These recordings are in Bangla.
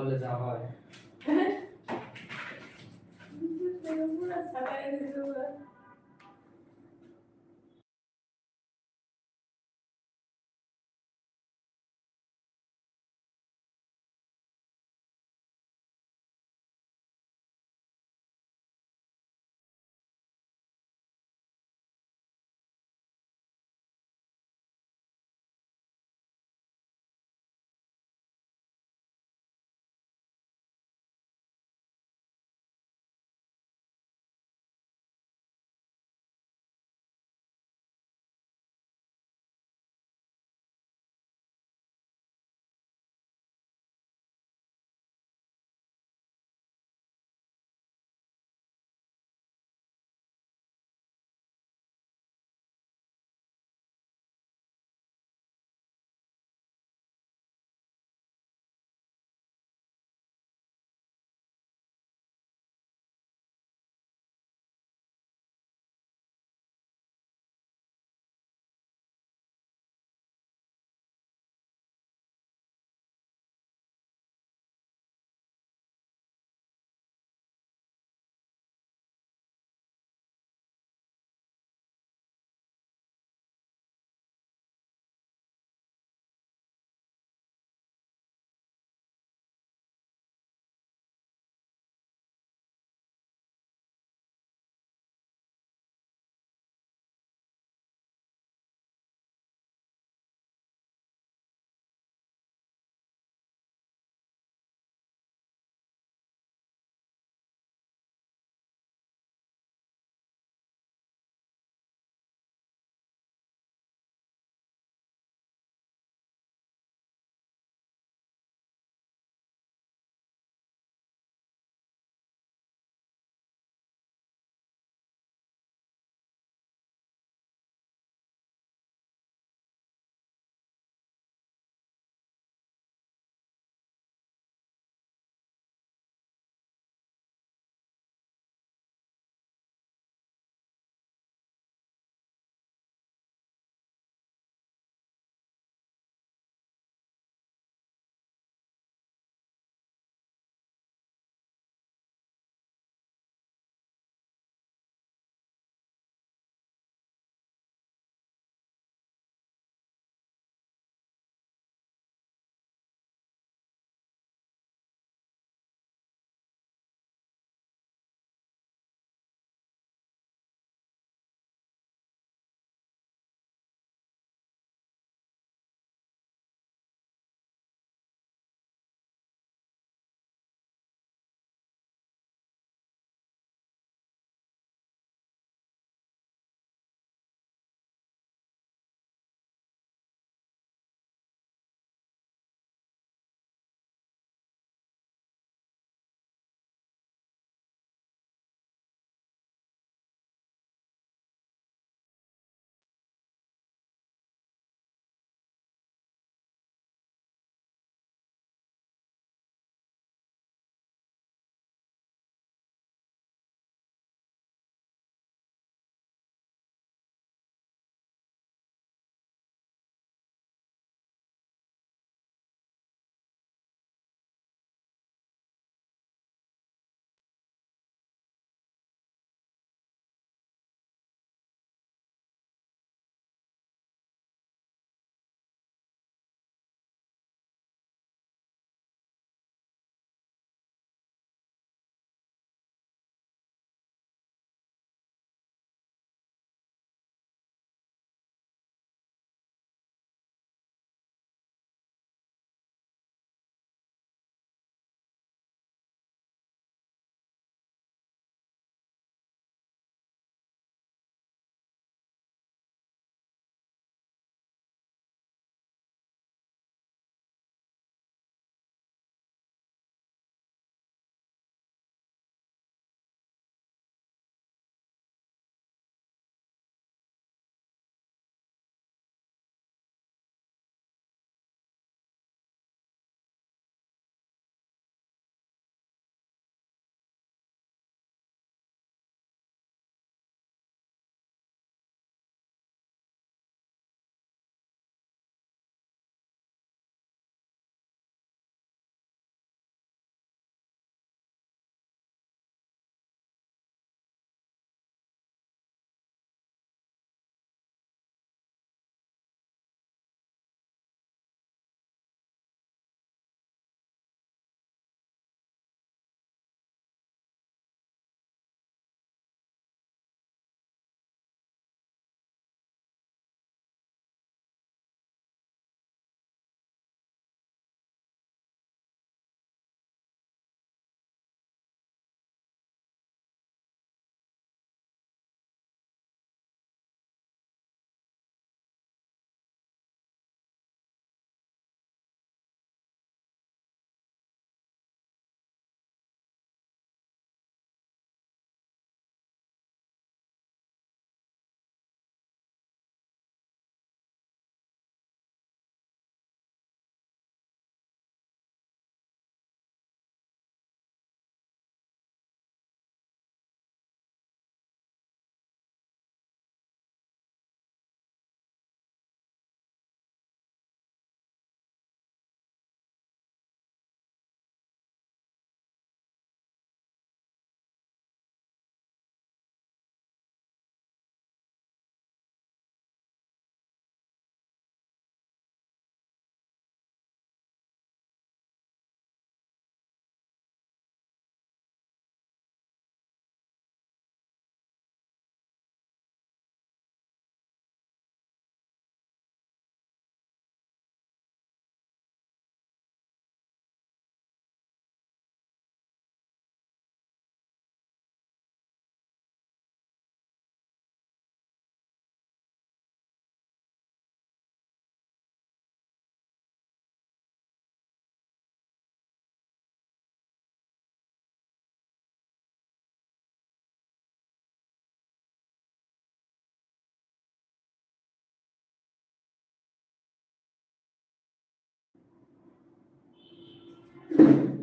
বলে যা হয়। পুরা ছাড়াই দিছে।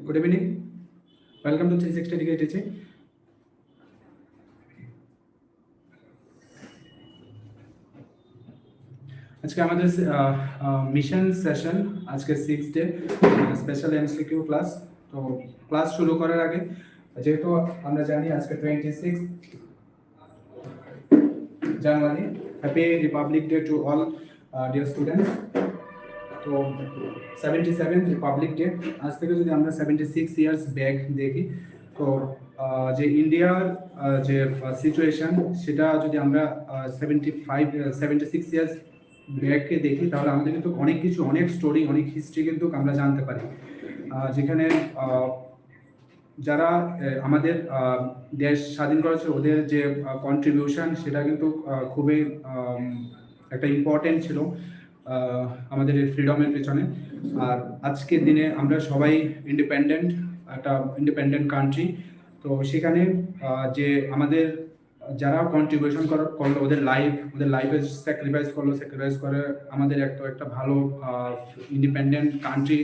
Good evening. Welcome to 360 Degree Teaching. আজকে আমাদের মিশন সেশন, আজকে 6 ডে স্পেশাল এমসিকিউ ক্লাস। তো ক্লাস শুরু করার আগে, যেহেতু আমরা জানি আজকে 26 January, happy Republic Day to all dear students. তো 77 রিপাবলিক ডে। আজ থেকে যদি আমরা 76 ইয়ার্স ব্যাক দেখি, তো যে ইন্ডিয়ার যে সিচুয়েশন, সেটা যদি আমরা 76 ইয়ার্স ব্যাককে দেখি, তাহলে আমাদের কিন্তু অনেক কিছু, অনেক স্টোরি, অনেক হিস্ট্রি কিন্তু আমরা জানতে পারি। যেখানে যারা আমাদের দেশ স্বাধীন করেছে, ওদের যে কন্ট্রিবিউশন, সেটা কিন্তু খুবই একটা ইম্পর্টেন্ট ছিল আমাদের এই ফ্রিডমের পেছনে। আর আজকের দিনে আমরা সবাই ইন্ডিপেন্ডেন্ট, একটা ইন্ডিপেন্ডেন্ট কান্ট্রি। তো সেখানে যে আমাদের যারা কন্ট্রিবিউশন করলো, ওদের লাইফে স্যাক্রিফাইস করে আমাদের একটা ভালো ইন্ডিপেন্ডেন্ট কান্ট্রি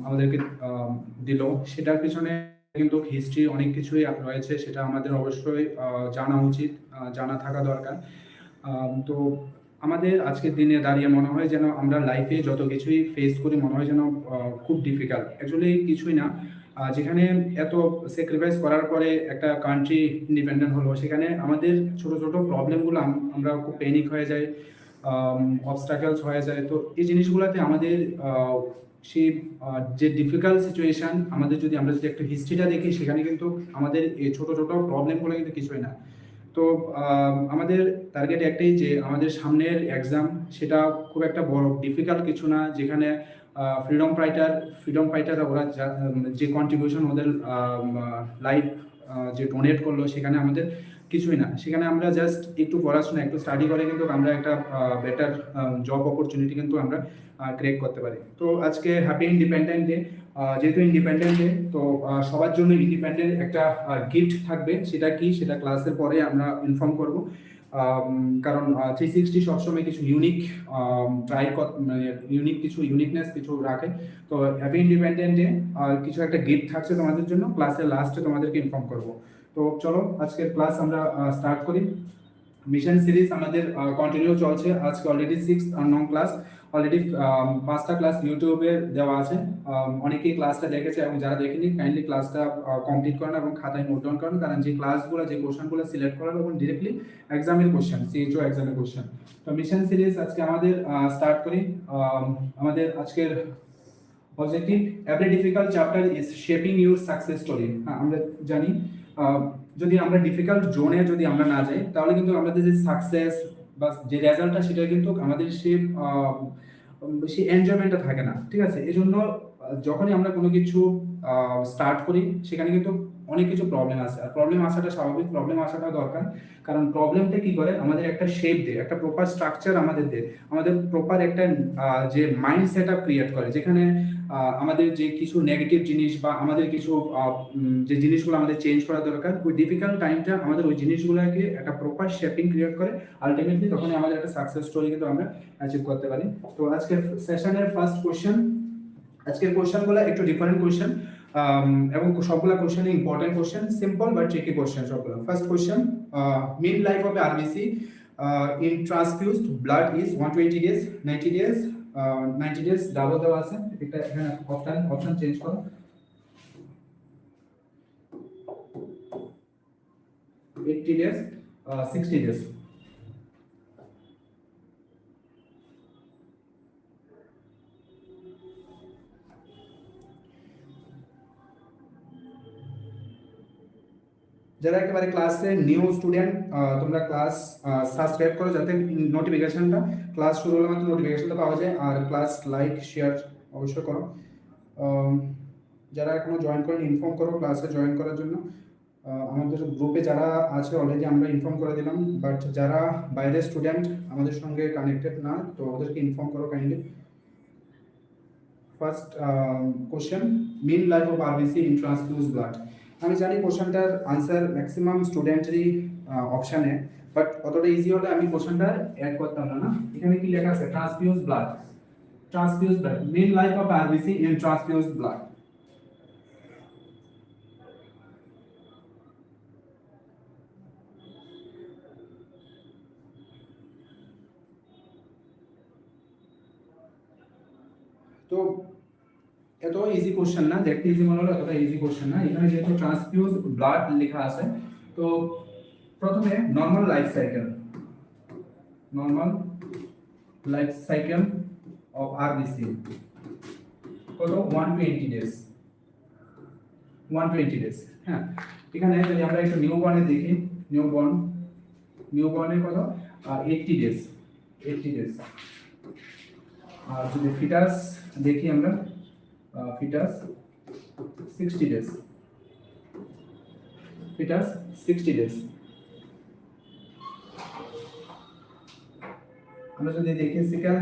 আমাদেরকে দিল। সেটার পিছনে কিন্তু হিস্ট্রি অনেক কিছুই রয়েছে, সেটা আমাদের অবশ্যই জানা উচিত, জানা থাকা দরকার। তো আমাদের আজকের দিনে দাঁড়িয়ে মনে হয় যেন আমরা লাইফে যত কিছুই ফেস করি, মনে হয় যেন খুব ডিফিকাল্ট। অ্যাকচুয়ালি কিছুই না। যেখানে এত স্যাক্রিফাইস করার পরে একটা কান্ট্রি ইন্ডিপেন্ডেন্ট হলো, সেখানে আমাদের ছোট ছোট প্রবলেমগুলো আমরা খুব প্যানিক হয়ে যাই, অবস্টাকেলস হয়ে যায়। তো এই জিনিসগুলোতে আমাদের সেই যে ডিফিকাল্ট সিচুয়েশান, আমরা যদি একটা হিস্ট্রিটা দেখি, সেখানে কিন্তু আমাদের এই ছোট ছোট প্রবলেমগুলো কিন্তু কিছুই না। তো আমাদের টার্গেট একটাই, যে আমাদের সামনের এক্সাম সেটা খুব একটা বড় ডিফিকাল্ট কিছু না, যেখানে ফ্রিডম ফাইটার ওরা যে কন্ট্রিবিউশন, ওদের লাইফ যে ডোনেট করলো, সেখানে আমাদের কিছুই না। সেখানে আমরা জাস্ট একটু পড়াশোনা, একটু স্টাডি করে কিন্তু আমরা একটা বেটার জব অপরচুনিটি কিন্তু আমরা ক্রিয়েট করতে পারি। তো আজকে হ্যাপি ইন্ডিপেন্ডেন্ট ডে। যেহেতু ইন্ডিপেন্ডেন্ট ডে, তো সবার জন্য ইন্ডিপেন্ডেন্ট একটা গিফট থাকবে। সেটা কি, সেটা ক্লাসের পরে আমরা ইনফর্ম করব। কারণ 360 সবসময় কিছু ইউনিক ইউনিকনেস কিছু রাখে। তো হ্যাপি ইন্ডিপেন্ডেন্ট ডে, কিছু একটা গিফট থাকছে তোমাদের জন্য, ক্লাসের লাস্টে তোমাদেরকে ইনফর্ম করব। তো চলো আজকের ক্লাস আমরা স্টার্ট করি। মিশন সিরিজ আমাদের কন্টিনিউ চলছে। আজকে অলরেডি 6th নং ক্লাস, অলরেডি 5টা ক্লাস ইউটিউবে দেওয়া আছে। অনেকেই ক্লাসটা দেখেছে, এবং যারা দেখেনি কাইন্ডলি ক্লাসটা কমপ্লিট করেন এবং খাতায় নোট ডাউন করেন, কারণ যে ক্লাসগুলো, যে কোশ্চেনগুলো সিলেক্ট করা হবে ডিরেক্টলি এক্সামের কোশ্চেন, সিএইচও এক্সামের কোশ্চেন। তো মিশন সিরিজ আজকে আমাদের স্টার্ট করি। আমাদের আজকের objective, every difficult chapter is shaping your success story. আমরা জানি যদি আমরা ডিফিকাল্ট জোনে যদি আমরা না যাই, তাহলে কিন্তু আমাদের যে সাকসেস বা যে রেজাল্টটা, সেটা কিন্তু আমাদের সেই এনজয়মেন্টটা থাকে না। ঠিক আছে, এই জন্য যখনই আমরা কোনো কিছু স্টার্ট করি, সেখানে কিন্তু অনেক কিছু প্রবলেম আসে। আর প্রবলেম আসাটা স্বাভাবিক, প্রবলেম আসাটা দরকার। কারণ প্রবলেমটা কি করে, আমাদের একটা শেপ দেয়, একটা প্রপার স্ট্রাকচার আমাদের দেয়, আমাদের প্রপার একটা যে মাইন্ড সেট আপ ক্রিয়েট করে, যেখানে আমাদের যে কিছু নেগেটিভ জিনিস বা আমাদের কিছু যে জিনিসগুলো আমাদের চেঞ্জ করা দরকার, ওই ডিফিকাল্ট টাইমটা আমাদের ওই জিনিসগুলোকে একটা প্রপার শেপিং ক্রিয়েট করে। আলটিমেটলি তখনই আমাদের একটা সাকসেস স্টোরি কিন্তু আমরা অ্যাচিভ করতে পারি। তো আজকের সেশনের ফার্স্ট কোশ্চেন, আজকের কোশ্চেনগুলো একটু ডিফারেন্ট কোশ্চেন, এবং সবগুলো question important question, simple but tricky question সবগুলো। First question, mean life of RBC in transfused blood is 120 days, 90 days, 90 days double দেওয়া আছে। এটা এখানে অপশন চেঞ্জ করো। 80 days, 60 days। যারা একেবারে ক্লাসে নিউ স্টুডেন্ট, তোমরা ক্লাস সাবস্ক্রাইব করো, যাতে নোটিফিকেশনটা ক্লাস শুরু হলে মাত্র নোটিফিকেশনটা পাওয়া যায়। আর ক্লাস লাইক শেয়ার অবশ্যই করো। যারা এখনো জয়েন করেন, ইনফর্ম করো ক্লাসে জয়েন করার জন্য। আমাদের গ্রুপে যারা আছে অলরেডি আমরা ইনফর্ম করে দিলাম, বাট যারা বাইরের স্টুডেন্ট আমাদের সঙ্গে কানেক্টেড না, তো ওদেরকে ইনফর্ম করো kindly. First question, mean life of RBC in transfuse blood. আমি জানি কোশ্চেনটার আনসার ম্যাক্সিমাম স্টুডেন্টেরই অপশানে, বাট অতটা ইজি হলে আমি কোশ্চেনটা অ্যাড করতাম না। এখানে কি লেখা আছে, transfuse blood, mean life of RBC in transfuse blood. এত ইজি কোশ্চেন না, দেখতে ইজি মনে হলো এতটা ইজি কোশ্চেন না। এখানে যেহেতু ট্রান্সফিউজ ব্লাড লেখা আছে, তো প্রথমে normal life cycle of RBC কত 120 ডেজ 120 ডেজ। হ্যাঁ, এখানে যদি আমরা একটু নিউবর্নে দেখি, নিউবর্নের কত 80 ডেজ 80 ডেজ। আর যদি ফিটাস দেখি আমরা, ফিটাস 60 ডেজ, ফিটাস 60 ডেজ। আমরা যদি দেখি সিকেল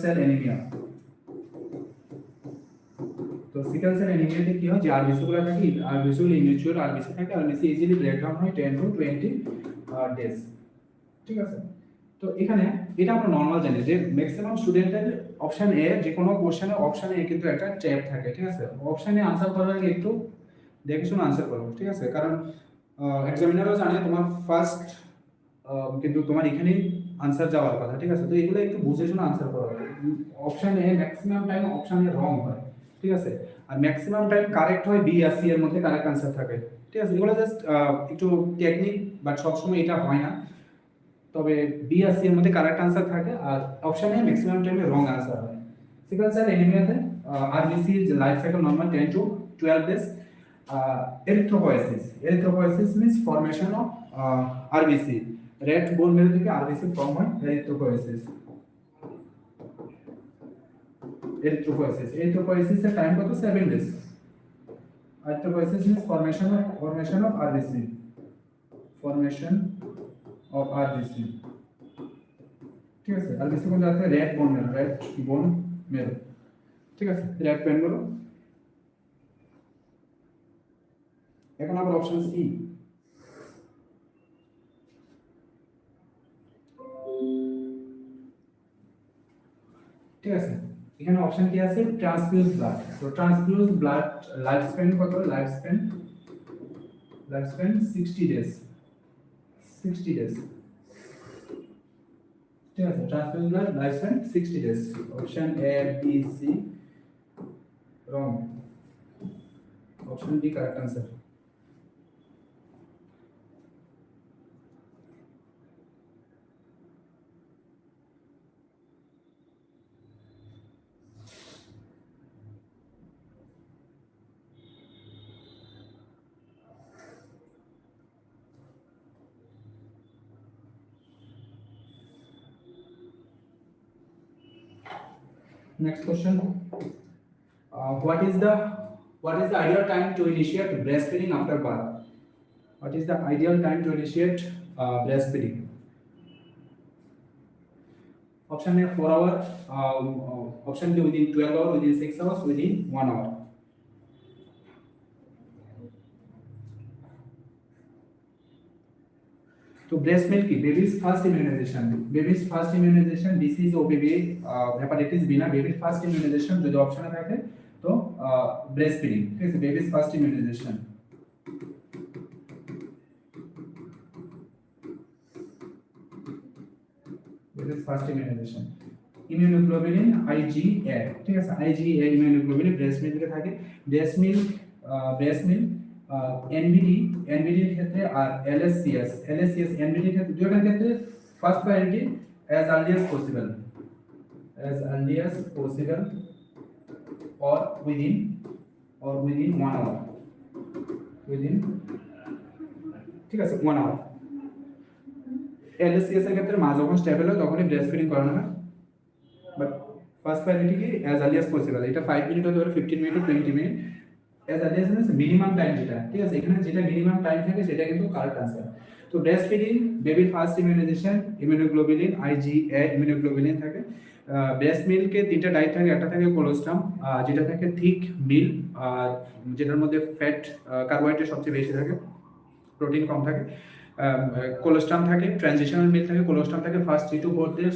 সেল অ্যানিমিয়া, তো সিকেল সেল অ্যানিমিয়াতে কি হয় যে আরবিসি গুলো থাকে, আরবিসি গুলো ইমেচিউর আরবিসি থাকে, আরবিসি ইজিলি ব্রেক ডাউন হয় 10 to 20 ডেজ। ঠিক আছে, তো এখানে এটা আমরা নরমাল জানি যে ম্যাক্সিমাম স্টুডেন্টের অপশন এ, যে কোনো কোশ্চেনে অপশন এ কিন্তু একটা ট্যাব থাকে। ঠিক আছে, অপশনে আনসার করার আগে একটু দেখে শুনে আনসার করো। ঠিক আছে, কারণ এক্সামিনারও জানে তোমার ফার্স্ট কিন্তু তোমার এখানেই আনসার যাওয়ার কথা। ঠিক আছে, তো এগুলো একটু বুঝে শুনে আনসার করো। Option A maximum time option A wrong হয়। ঠিক আছে, আর ম্যাক্সিমাম টাইম কারেক্ট হয় বি আর সি এর মধ্যে কারেক্ট আনসার থাকে। ঠিক আছে, এগুলো জাস্ট একটু টেকনিক, বাট সবসময় এটা হয় না। তবে বি আর সি এর মধ্যে কারেক্ট আনসার থাকে, আর অপশন এ ম্যাক্সিমাম টাইমে রং আনসার হয়। সিকেল সেল অ্যানিমিয়াতে RBC life cycle normal 10 to 12 days। Erythropoiesis means formation of RBC, red bone marrow থেকে আরবিসি ফর্ম হয়। এরিথ্রোপয়েসিস এর টাইম কত 7 days। Erythropoiesis means formation of RBC, ঠিক আছে। আরবিসি কোন জায়গাতে রেড বোন মেরু, ঠিক আছে, রেড পেন মেরু। এখন আবার অপশন সি, ঠিক আছে। এখানে অপশন কি আছে, ট্রান্সফিউজ ব্লাড। তো ট্রান্সফিউজ ব্লাড লাইফ স্প্যান কত, লাইফ স্প্যান 60 ডেজ, 60 ডেজ। ঠিক আছে, transfuse blood life span 60 days. Option A B C wrong, option D correct answer. Next question. What is the ideal time to initiate breastfeeding after birth? What is the ideal time to initiate breastfeeding? Option A 4 hour, option B within 12 hours, within 6 hours, within 1 hour. তো ব্রেস্ট মিল্ক কি বেবিস ফার্স্ট ইমিউনাইজেশন, ডিসিজ ও বেবি হেপাটাইটিস বি না, বেবিস ফার্স্ট ইমিউনাইজেশন যদি অপশনে থাকে তো ব্রেস্ট ফিডিং। ঠিক আছে, babies first immunisation. Immunoglobulin IgA, ঠিক আছে, IgA ইমিউনোগ্লোবিলিন ব্রেস্ট মিল্কে থাকে। ব্রেস্ট মিল্ক NBD এর ক্ষেত্রে আর LSCS NBD এর ক্ষেত্রে, দুটোর ক্ষেত্রে first priority as early as possible or within 1 hour, ঠিক আছে 1 hour। LSCS এর ক্ষেত্রে মা যখন স্টেবল হয় তখনই ব্রেস্ট ফিডিং করানো হয়, বাট ফার্স্ট প্রায়োরিটি কি as early as possible। এটা 5 মিনিট হতে পারে, 15 minute, 20 minute. as early as means minimum time যেটা, ঠিক আছে, এখানে যেটা মিনিমাম টাইম থাকে সেটা কিন্তু কারেক্ট আনসার। তো ব্রেস্ট ফিডিং, বেবির first immunisation, immunoglobulin IgA immunoglobulin থাকে। ব্রেস্ট মিল্কে তিনটা ডায়েট থাকে, একটা থাকে কোলোস্টাম যেটা থাকে থিক মিল, যেটার মধ্যে ফ্যাট কার্বোহাইড্রেট সবচেয়ে বেশি থাকে, প্রোটিন কম থাকে। কোলোস্টাম থাকে, ট্রানজিশনাল মিল থাকে, কোলোস্টাম থাকে first 3 to 4 days,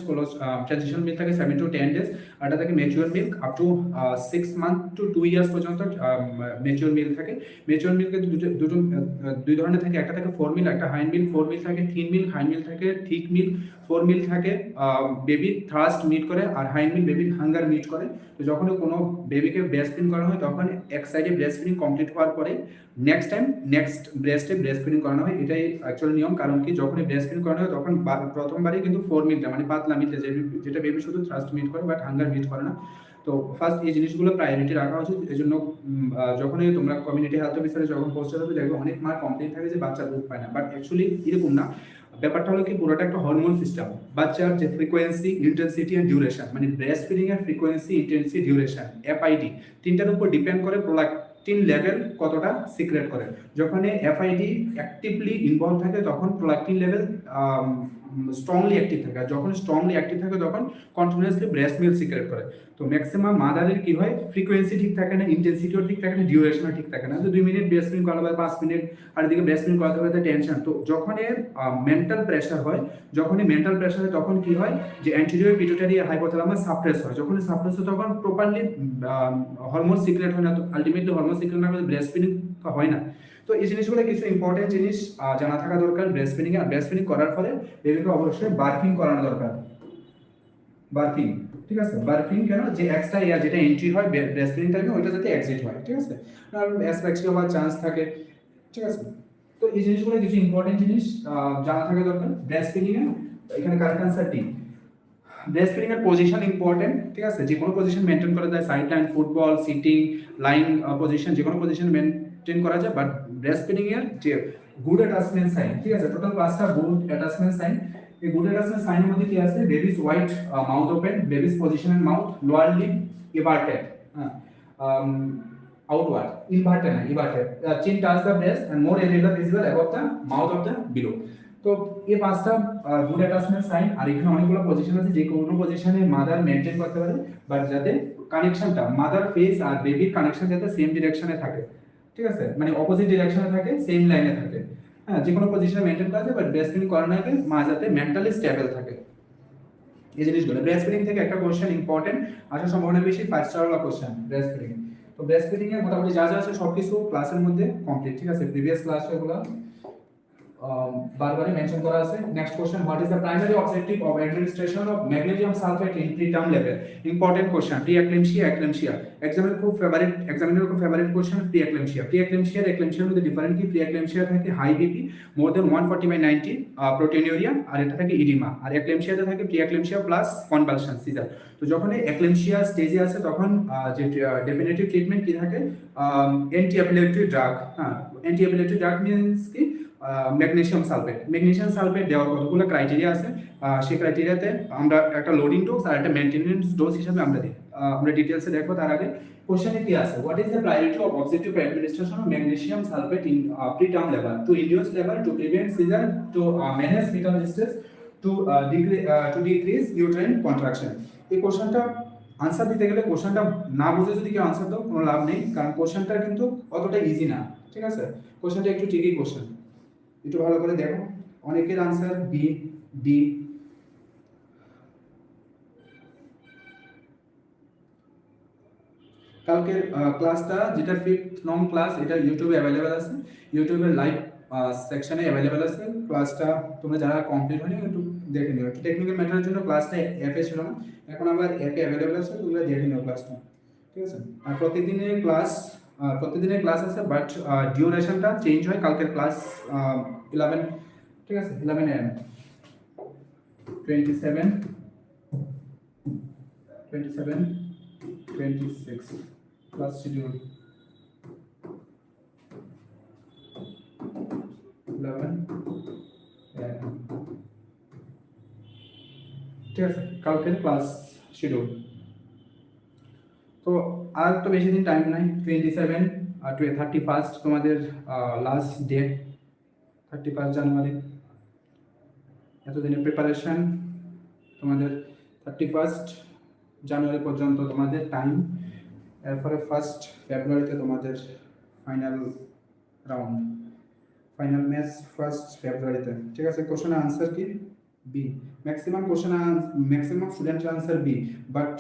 transitional milk থাকে 7 to 10 days, আর এটা থাকে mature milk up to 6 month to 2 years পর্যন্ত ম্যাচিওর মিল্ক থাকে। ম্যাচিওর মিল্কে দুই ধরনের থাকে, একটা থাকে 4 মিল, একটা হাইন্ড মিল্ক। 4 মিল থাকে থিন মিল্ক, হাইন্ড মিল্ক থাকে থিক মিল্ক। 4 মিল থাকে বেবি থার্স্ট মিট করে, আর হাইন্ড মিল্ক বেবির হাঙ্গার মিট করে। তো যখন কোনো বেবিকে ব্রেস্ট ফিডিং করানো হয় তখন এক সাইডে ব্রেস্ট ফিডিং কমপ্লিট হওয়ার পরে নেক্সট ব্রেস্টে ব্রেস্ট ফিডিং করানো হয়। এটাই অ্যাকচুয়াল নিয়ম, কারণ কি যখনই ব্রেস্ট ফিডিং করানো হয় তখন প্রথমবারই কিন্তু 4 মিলটা মানে পাতলা মিটে, যেটা বেবি শুধু থার্স্ট মিট করে বাট হাঙ্গার মিট করে না। তো ফার্স্ট এই জিনিসগুলো প্রায়োরিটি রাখা উচিত। এই জন্য যখনই তোমরা কমিউনিটি হেলথ অফিসারে যখন পোস্ট হবে দেখবে অনেক মার কমপ্লেন থাকে যে বাচ্চা দুধ পায় না, বাট অ্যাকচুয়ালি এরকম না। ব্যাপারটা হলো কি পুরোটা একটা হরমোন সিস্টেম। বাচ্চার যে ফ্রিকোয়েন্সি, ইন্টেন্সিটি অ্যান্ড ডিউরেশন, মানে ব্রেস্ট ফিডিং এর ফ্রিকোয়েন্সি, ইন্টেন্সিটি, ডিউরেশন, এফআইডি তিনটার উপর ডিপেন্ড করে প্রোলাক্টিন লেভেল কতটা সিক্রেট করে। যখন এফআইডি অ্যাক্টিভলি ইনভলভ থাকে তখন প্রোলাক্টিন লেভেল স্ট্রংলি অ্যাক্টিভ থাকে, আর যখন স্ট্রংলি অ্যাক্টিভ থাকে তখন কন্টিনিউয়াসলি ব্রেস্ট মিল্ক সিক্রেট করে। তো ম্যাক্সিমাম মাদারের কি হয়, ফ্রিকোয়েন্সি ঠিক থাকে না, ইন্টেন্সিটিও ঠিক থাকে না, ডিউরেশনও ঠিক থাকে না। তো 2 মিনিট ব্রেস্ট মিল্ক করাতে হবে, 5 মিনিট, আর এদিকে ব্রেস্ট মিল্ক করাতে হবে টেনশন। তো যখন এর মেন্টাল প্রেশার হয়, যখনই মেন্টাল প্রেশার হয় তখন কি হয় যে অ্যান্টেরিয়র পিটুইটারি আর হাইপোথ্যালামাস সাপ্রেস হয়। যখন সাপ্রেস হয় তখন প্রপারলি হরমোন সিক্রেট হয় না। তো আলটিমেটলি হরমোন সিক্রেট না হলে ব্রেস্ট ফিডিং হয় না। তো এই জিনিসগুলো কিছু ইম্পর্টেন্ট জিনিস জানা থাকা দরকার ব্রেস্ট ফিডিং এ। আর ব্রেস্ট ফিডিং করার ফলে বেবিকে অবশ্যই বার্ফিং করানো দরকার। বার্ফিং, ঠিক আছে? বার্ফিং কেন, যে এক্সট্রা এয়ার যেটা এন্ট্রি হয় ব্রেস্ট ফিডিং টাইমে ওইটা যাতে এক্সিট হয়, ঠিক আছে? আর অ্যাসফিক্সিয়া হওয়ার চান্স থাকে, ঠিক আছে? তো এই জিনিসগুলো কিছু ইম্পর্টেন্ট জিনিস জানা থাকা দরকার ব্রেস্ট ফিডিং এ। এখানে correct answer D. Breast feeding এর পজিশন ইম্পর্টেন্ট, ঠিক আছে? যে কোনো পজিশন মেনটেন করা যায়, side line, football, sitting, line position, যে কোনো পজিশন মেনটেন করা যায়। বাট ব্রেস্ট ফিডিং এর যে গুড অ্যাটাচমেন্ট সাইন, ঠিক আছে? টোটাল 5টা গুড অ্যাটাচমেন্ট সাইন। এই গুড অ্যাটাচমেন্ট সাইনের মধ্যে কি আছে? Baby's wide mouth open, baby's position and mouth lower lip everted, outward, inverted, chin touch the breast and more area visible above the mouth of the below. তো এই 5টা গুড অ্যাটাচমেন্ট সাইন। আর এখানে অনেকগুলো পজিশন আছে, যে কোনো পজিশনে মাদার মেনটেন করতে পারে, বাট যাতে কানেকশনটা মাদার ফেস আর বেবির কানেকশন যাতে সেম ডিরেকশনে থাকে, ঠিক আছে? মানে অপোজিট ডিরেকশনে থাকে, সেম লাইনে থাকে। হ্যাঁ, যে কোনো পজিশনে মেনটেন করা যায়, বাট ব্রেস্ট ফিডিং করানোর আগে মা যাতে মেন্টালি স্টেবল থাকে। এই জিনিসগুলো ব্রেস্ট ফিডিং থেকে একটা কোশ্চেন ইম্পর্টেন্ট আসার সম্ভাবনা বেশি, 5 স্টার ওয়ালা কোশ্চেন ব্রেস্ট ফিডিং। তো ব্রেস্ট ফিডিং এর মোটামুটি যা যা আছে সবকিছু ক্লাসের মধ্যে কমপ্লিট, ঠিক আছে? প্রিভিয়াস ক্লাসে এগুলো বারবারই মেনশন করা আছে। Next question, what is the primary objective of administration of magnesium sulphate in preterm level? Important question, pre eclampsia, eclampsia. Examiner খুব favourite question pre eclampsia. Pre eclampsia এক্লেমশিয়ার মধ্যে ডিফারেন্ট কি? প্রি এক্লেমশিয়া থাকে high BP more than 140/90, proteinuria, আর এটা থাকে ইডিমা। আর এক্লেমশিয়াতে থাকে pre eclampsia plus convulsion, seizure. তো যখন এক্লেমশিয়া স্টেজে আছে তখন যে ডেফিনেটিভ ট্রিটমেন্ট কি থাকে? Anti epileptic drug. হ্যাঁ, অ্যান্টি এপিলেপটিক ড্রাগ মিন্স কি? Magnesium sulphate. ম্যাগনেসিয়াম সালফেট দেওয়ার কতগুলো ক্রাইটেরিয়া আছে, সেই ক্রাইটেরিয়াতে আমরা একটা লোডিং ডোজ আর একটা মেইনটেনেন্স ডোজ হিসাবে আমরা দিই। আমরা ডিটেলসে দেখবো। তার আগে কোশ্চেনে কি আছে? What is the priority of objective administration of magnesium sulphate in preterm level? To induce level, to prevent seizure, to manage foetal stress, to decrease uterine contraction. এই কোশ্চেনটা আনসার দিতে গেলে কোশ্চেনটা না বুঝে যদি কেউ আনসার দাও কোনো লাভ নেই, কারণ কোশ্চেনটা কিন্তু অতটা ইজি না, ঠিক আছে? কোশ্চেনটা একটু ট্রিকি কোশ্চেন, একটু ভালো করে দেখো। অনেকের আনসার বি, ডি। কালকের ক্লাসটা যেটা 5th নং ক্লাস, এটা ইউটিউবে অ্যাভেলেবেল আছে, ইউটিউবের লাইভ সেকশনে অ্যাভেলেবেল আছে। ক্লাসটা তোমরা যারা কমপ্লিট হয়নি একটু দেখে নিও। একটু টেকনিক্যাল ম্যাটারের জন্য ক্লাসটা অ্যাপে ছিল না, এখন আবার অ্যাপে অ্যাভেলেবেল আছে, তোমরা দেখে নিও ক্লাসটা, ঠিক আছে? আর প্রতিদিনের ক্লাস আছে, বাট ডিউরেশনটা চেঞ্জ হয়। কালকের ক্লাস 11, ঠিক আছে? 11 AM 27, 26 ক্লাস শিডিউল 11 AM, ঠিক আছে? কালকের ক্লাস শিডিউল। তো আর তো বেশি দিন টাইম নাই, 27 আর 31 তোমাদের লাস্ট ডে, 31 জানুয়ারি। এতদিনের প্রিপারেশন তোমাদের 31 জানুয়ারি পর্যন্ত তোমাদের টাইম। এরপরে 1 ফেব্রুয়ারিতে তোমাদের ফাইনাল রাউন্ড, ফাইনাল ম্যাচ 1 ফেব্রুয়ারিতে, ঠিক আছে? কোশ্চেনের আনসার কি? বি। ম্যাক্সিমাম স্টুডেন্টের আনসার বি, বাট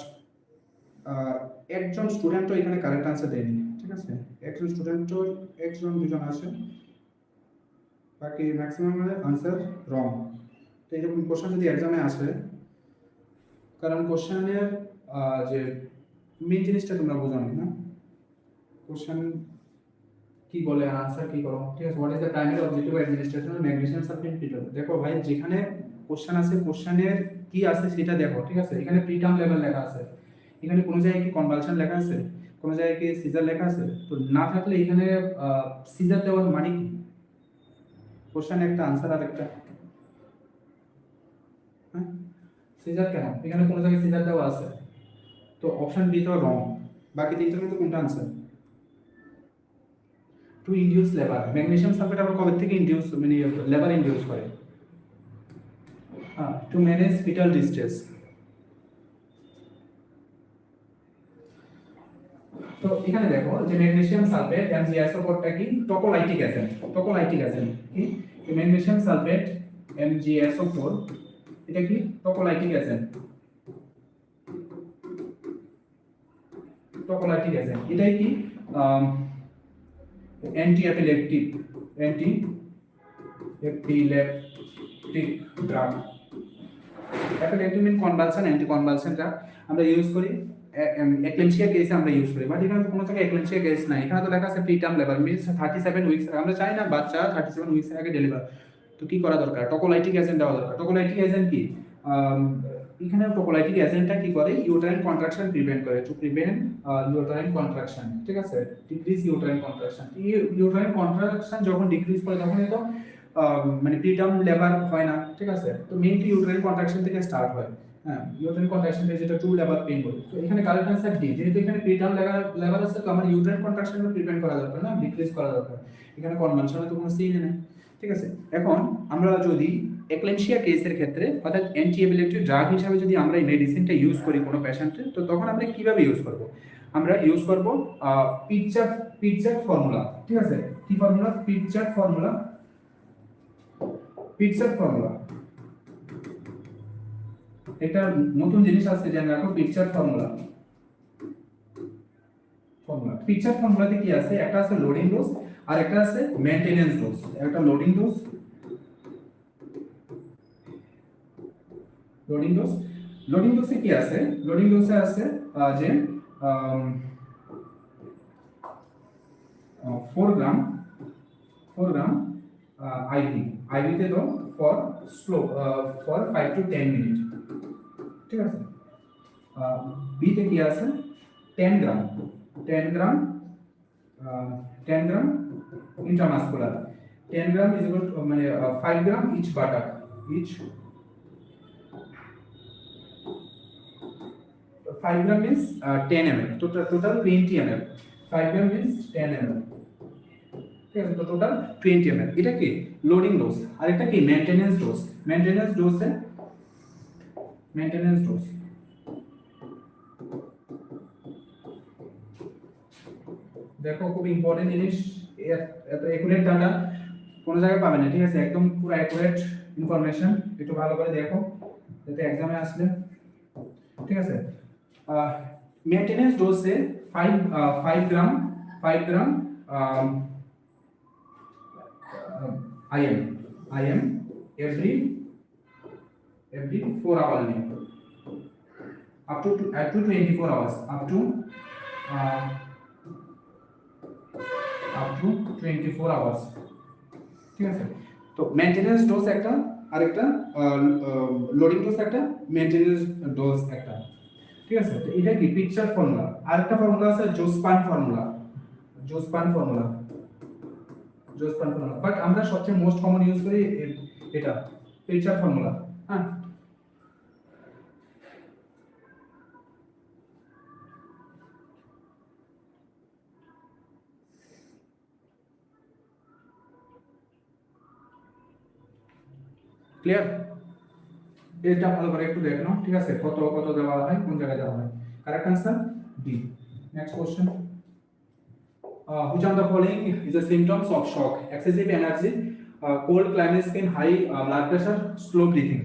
আহ, একজন স্টুডেন্টও এখানে কারেক্ট আনসার দেয়নি, ঠিক আছে, একজন স্টুডেন্টও একজন দুজন আছে, বাকি ম্যাক্সিমাম আনসার রং। তো এরকম কোশ্চেন যদি এক্সামে আসে, কারণ কোশ্চেনের যে মেন জিনিসটা তোমরা বোঝো না, কোশ্চেন কি বলে আনসার কি করো, ঠিক আছে, what is the primary objective administration magnesium sulphate treatment. দেখো ভাই, যেখানে কোশ্চেন আছে কোশ্চেনের কি আছে সেটা দেখো, ঠিক আছে। এখানে প্রিটার্ম লেভেল লেখা আছে, এখানে কোনো জায়গায় কি কনভালশন লেখা আছে, কোনো জায়গায় কি সিজার লেখা আছে, তো না থাকলে এখানে সিজার দেওয়ার মানে কি, কোশ্চেন একটা আনসার আর একটা, হ্যাঁ, সিজার কেন, এখানে কোনো জায়গায় সিজার দেওয়া আছে, তো অপশন বি তো রং। বাকি তিনটার মধ্যে কোনটা answer? To induce labour, magnesium sulphate আবার কবে থেকে ইনডিউস মানে লেবার ইনডিউস করে? হ্যাঁ, টু ম্যানেজ ফিটাল ডিস্ট্রেস। তো এখানে দেখো যে ম্যাগনেসিয়াম সালফেট MgSO4টা কি টকোলাইটিক অ্যাসিড, টকোলাইটিক অ্যাসিড কি, ম্যাগনেসিয়াম সালফেট MgSO4 এটা কি টকোলাইটিক অ্যাসিড, টকোলাইটিক অ্যাসিড এটাই কি anti epileptic, anti epileptic drug. Epileptic mean convulsion, anti convulsion drug আমরা ইউজ করি একলেনশিয়া কেসে আমরা ইউজ করি, বাট এখানে কোনো জায়গায় একলেনশিয়া কেস নাই, এখানে তো লেখা আছে প্রিটার্ম লেবার মিন্স 37 উইকস, আমরা চাই না বাচ্চা 37 উইকস আগে ডেলিভার, তো কি করা দরকার, টকোলাইটিক এজেন্ট দেওয়া দরকার। টকোলাইটিক এজেন্ট কি, এখানে টকোলাইটিক এজেন্টটা কি করে, ইউটারাইন কন্ট্রাকশন প্রিভেন্ট করে, টু প্রিভেন্ট ইউটারাইন কন্ট্রাকশন, ঠিক আছে, decrease uterine contraction. Uterine contraction যখন ডিক্রিজ করে তখনই তো মানে প্রিটার্ম লেবার হয় না, ঠিক আছে, তো মেইনলি ইউটারাইন কন্ট্রাকশন থেকে স্টার্ট হয়। হ্যাঁ, ইউটারাইন কন্ট্রাকশন থেকে যেটা টু লেবার পেইন বলে, তো এখানে কারেক্ট আনসার ডি, যেহেতু এখানে প্রিটার্ম লেবার আছে তো আমার ইউটারাইন কন্ট্রাকশনকে প্রিভেন্ট করা দরকার না, ডিক্রিজ করা দরকার, এখানে কনভেনশনে তো কোনো সিন নেই, ঠিক আছে। এখন আমরা যদি একলেনশিয়া কেসের ক্ষেত্রে অর্থাৎ অ্যান্টি এপিলেপটিক ড্রাগ হিসাবে যদি আমরা এই মেডিসিনটা ইউজ করি কোনো পেশেন্টের, তো তখন আমরা কিভাবে ইউজ করব, আমরা ইউজ করব পিটজার্ড ফর্মুলা, ঠিক আছে, কি ফর্মুলা, পিটজার্ড ফর্মুলা, পিটজার্ড ফর্মুলা, এটা নতুন জিনিস আছে জেনে রাখো, পিটজার্ড ফর্মুলা। পিকচার ফর্মুলাতে কি আছে, একটা আছে লোডিং ডোজ আর একটা আছে মেইনটেনেন্স ডোজ, একটা লোডিং ডোজ, লোডিং ডোজে কি আছে, লোডিং ডোজে আছে যে 4 গ্রাম আইভি তে তো for slow for 5 to 10 minute, ঠিক আছে। বি তে কি আছে 10 gram 10 gram 10 gram intramuscular, 10 gram is equal to মানে 5 gram each buttock, each 5 gram means 10 ml, total 20 ml, 5 gram means 10 ml, ঠিক আছে, তো টোটাল 20 ml, এটা কি লোডিং ডোজ, আর এটা কি মেইনটেনেন্স ডোজ, মেইনটেনেন্স ডোজ দেখো খুব ইম্পর্টেন্ট জিনিস, এত একুরেট ডাটা কোন জায়গায় পাবে না, ঠিক আছে, একদম পুরো একুরেট ইনফরমেশন, একটু ভালো করে দেখো যাতে एग्जाम এ আসলে, ঠিক আছে। मेंटेनेंस डोज से 5 ग्राम IM every 4 hours में up to 24 hours, up to 24 hours, ঠিক আছে। তো মেইনটেনেন্স ডোজ একটা আর একটা লোডিং ডোজ একটা, মেইনটেনেন্স ডোজ একটা, ঠিক আছে। তো এটা কি পিকচার ফর্মুলা, আরেকটা ফর্মুলা আছে জোসপান ফর্মুলা, বাট আমরা সবচেয়ে মোস্ট কমন ইউজ করি এটা পিকচার ফর্মুলা, হ্যাঁ। ক্লিয়ার, এটা ভালো করে একটু দেখো, ঠিক আছে, কত কত দেওয়া হয়, কোন জায়গায় দেওয়া হয়, correct answer D. Next question, which of the following is the symptoms of shock, excessive energy, cold climate skin, high blood pressure, slow breathing?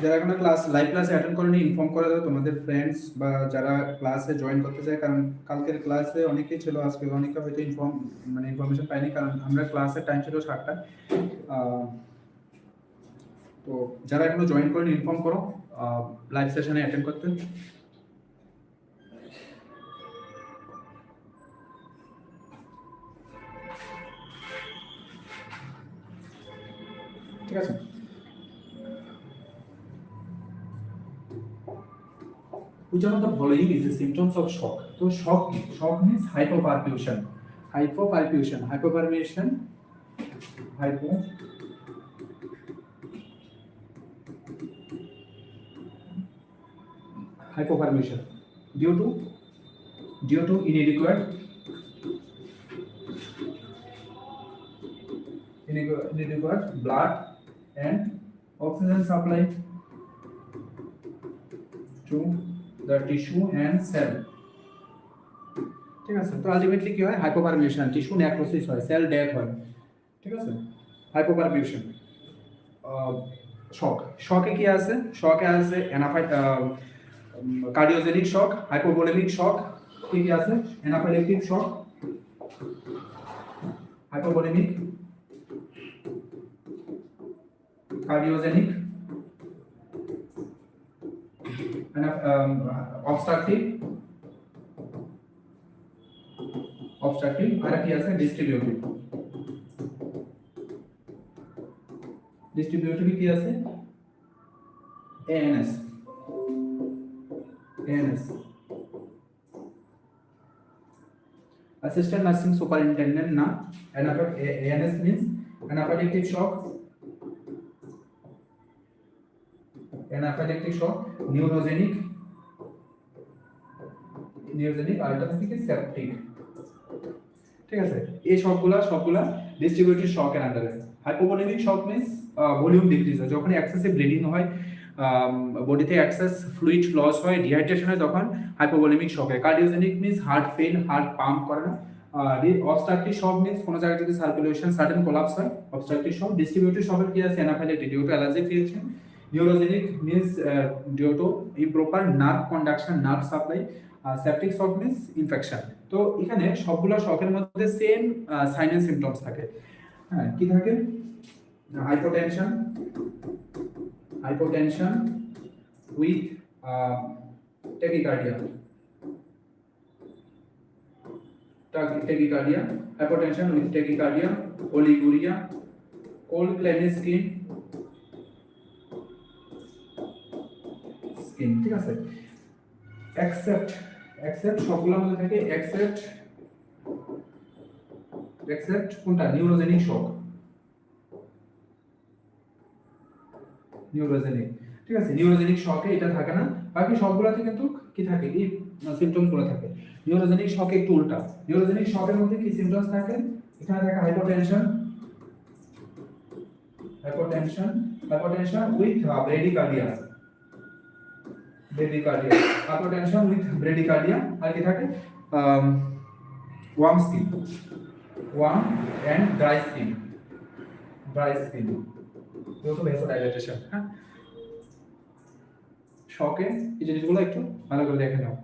যারা এখনো লাইভ ক্লাসে অ্যাটেন্ড করেনি ইনফর্ম করে দাও তোমাদের ফ্রেন্ডস বা যারা ক্লাসে জয়েন করতে চায়, কারণ কালকের ক্লাসে অনেকেই ছিল, আজকে অনেকে হয়তো ইনফরমেশন পায়নি, কারণ আমরা ক্লাসের টাইম ছিল 7টা। তো যারা এখনো জয়েন করেনি ইনফর্ম করো লাইভ সেশনে অ্যাটেন্ড করতে। ঠিক আছে, which one of the following is the symptoms of shock? তো shock means hypoperfusion, hypoperfusion, hypoperfusion due to inadequate blood and oxygen supply to the tissue and cell. ঠিক আছে, তো আলটিমেটলি কি হয়? হাইপোপারমিউশন, টিস্যু নেক্রোসিস হয়, সেল ডেথ হয়। ঠিক আছে, হাইপোপারমিউশন। শকে কি আছে? শকে আছে কার্ডিওজেনিক শক, হাইপোভোলেমিক শক, কি কি আছে? অ্যানাফাইলেকটিক শক, হাইপোভোলেমিক, কার্ডিওজেনিক, অবস্ট্রাকটিভ, আর কি আছে? ডিস্ট্রিবিউটিভ কি আছে? এএনএস, অ্যাসিস্ট্যান্ট নার্সিং সুপারিনটেন্ডেন্ট না। এএনএস মিন্স অ্যানাফাইলেকটিক শক, নিউরোজেনিক, আর এটা থেকে সেপটিক। ঠিক আছে, এই সবগুলা ডিস্ট্রিবিউটেড শকের আন্ডারে। Hypovolaemic shock means volume decrease হয়, যখন এক্সেসিভ ব্লিডিং হয়, বডিতে এক্সেস ফ্লুইড লস হয়, ডিহাইড্রেশন হয়, তখন হাইপোভোলেমিক শক হয়। Cardiogenic means heart fail, heart pump করে না। অবস্ট্রাকটিভ শক মিন্স কোনো জায়গায় যদি সার্কুলেশন সাডেন কোলাপস হয়, অবস্ট্রাকটিভ শক। ডিস্ট্রিবিউটেড শকের কি আছে? Anaphylactic due to allergic reaction. Neurogenic means due to improper nerve conduction, nerve supply. Septic shock means infection. তো এখানে সবগুলো শকের মধ্যে সেম সাইন এন্ড সিম্পটমস থাকে। হ্যাঁ, কি থাকে? Hypotension with tachycardia, hypotension with tachycardia, oliguria, cold clammy skin, ঠিক আছে। except সবগুলোর মধ্যে থাকে except কোনটা? নিউরোজেনিক শক, ঠিক আছে। নিউরোজেনিক শকে এটা থাকে না, বাকি সবগুলোতে কিন্তু কি থাকে? এই সিম্পটমস গুলো থাকে। নিউরোজেনিক শকে একটু উল্টা। নিউরোজেনিক শকের মধ্যে কি সিম্পটমস থাকে? এখানে থাকে হাইপোটেনশন উইথ ব্রেডিকার্ডিয়া, হাইপোটেনশন উইথ ব্রেডিকার্ডিয়া। আর কি থাকে? ওয়ার্ম এন্ড ড্রাই স্কিন, তো ভ্যাসোডাইলেটেশন। হ্যাঁ, শকে এই জিনিসগুলো একটু ভালো করে দেখে নাও।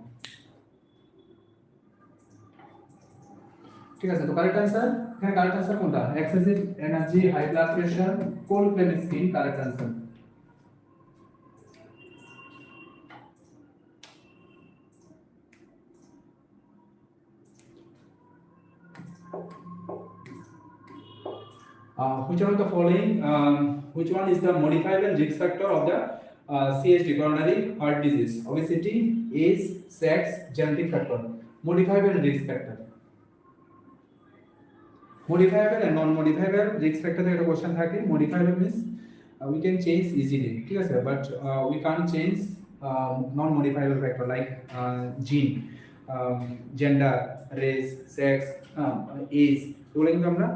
ঠিক আছে, তো কারেক্ট आंसर, এখানে কারেক্ট आंसर কোনটা? Excessive energy, high blood pressure, cold clammy skin, correct answer. Which one of the following, which one is the modifiable risk factor of the CHD, coronary heart disease? Obesity, age, sex, genetic factor. Modifiable risk factor, modifiable and non-modifiable risk factor থেকে একটা কোশ্চেন থাকে। modifiable means we can change easily, ঠিক আছে, but we can't change non-modifiable factor like gene, gender, race, sex, age, এগুলো কিন্তু আমরা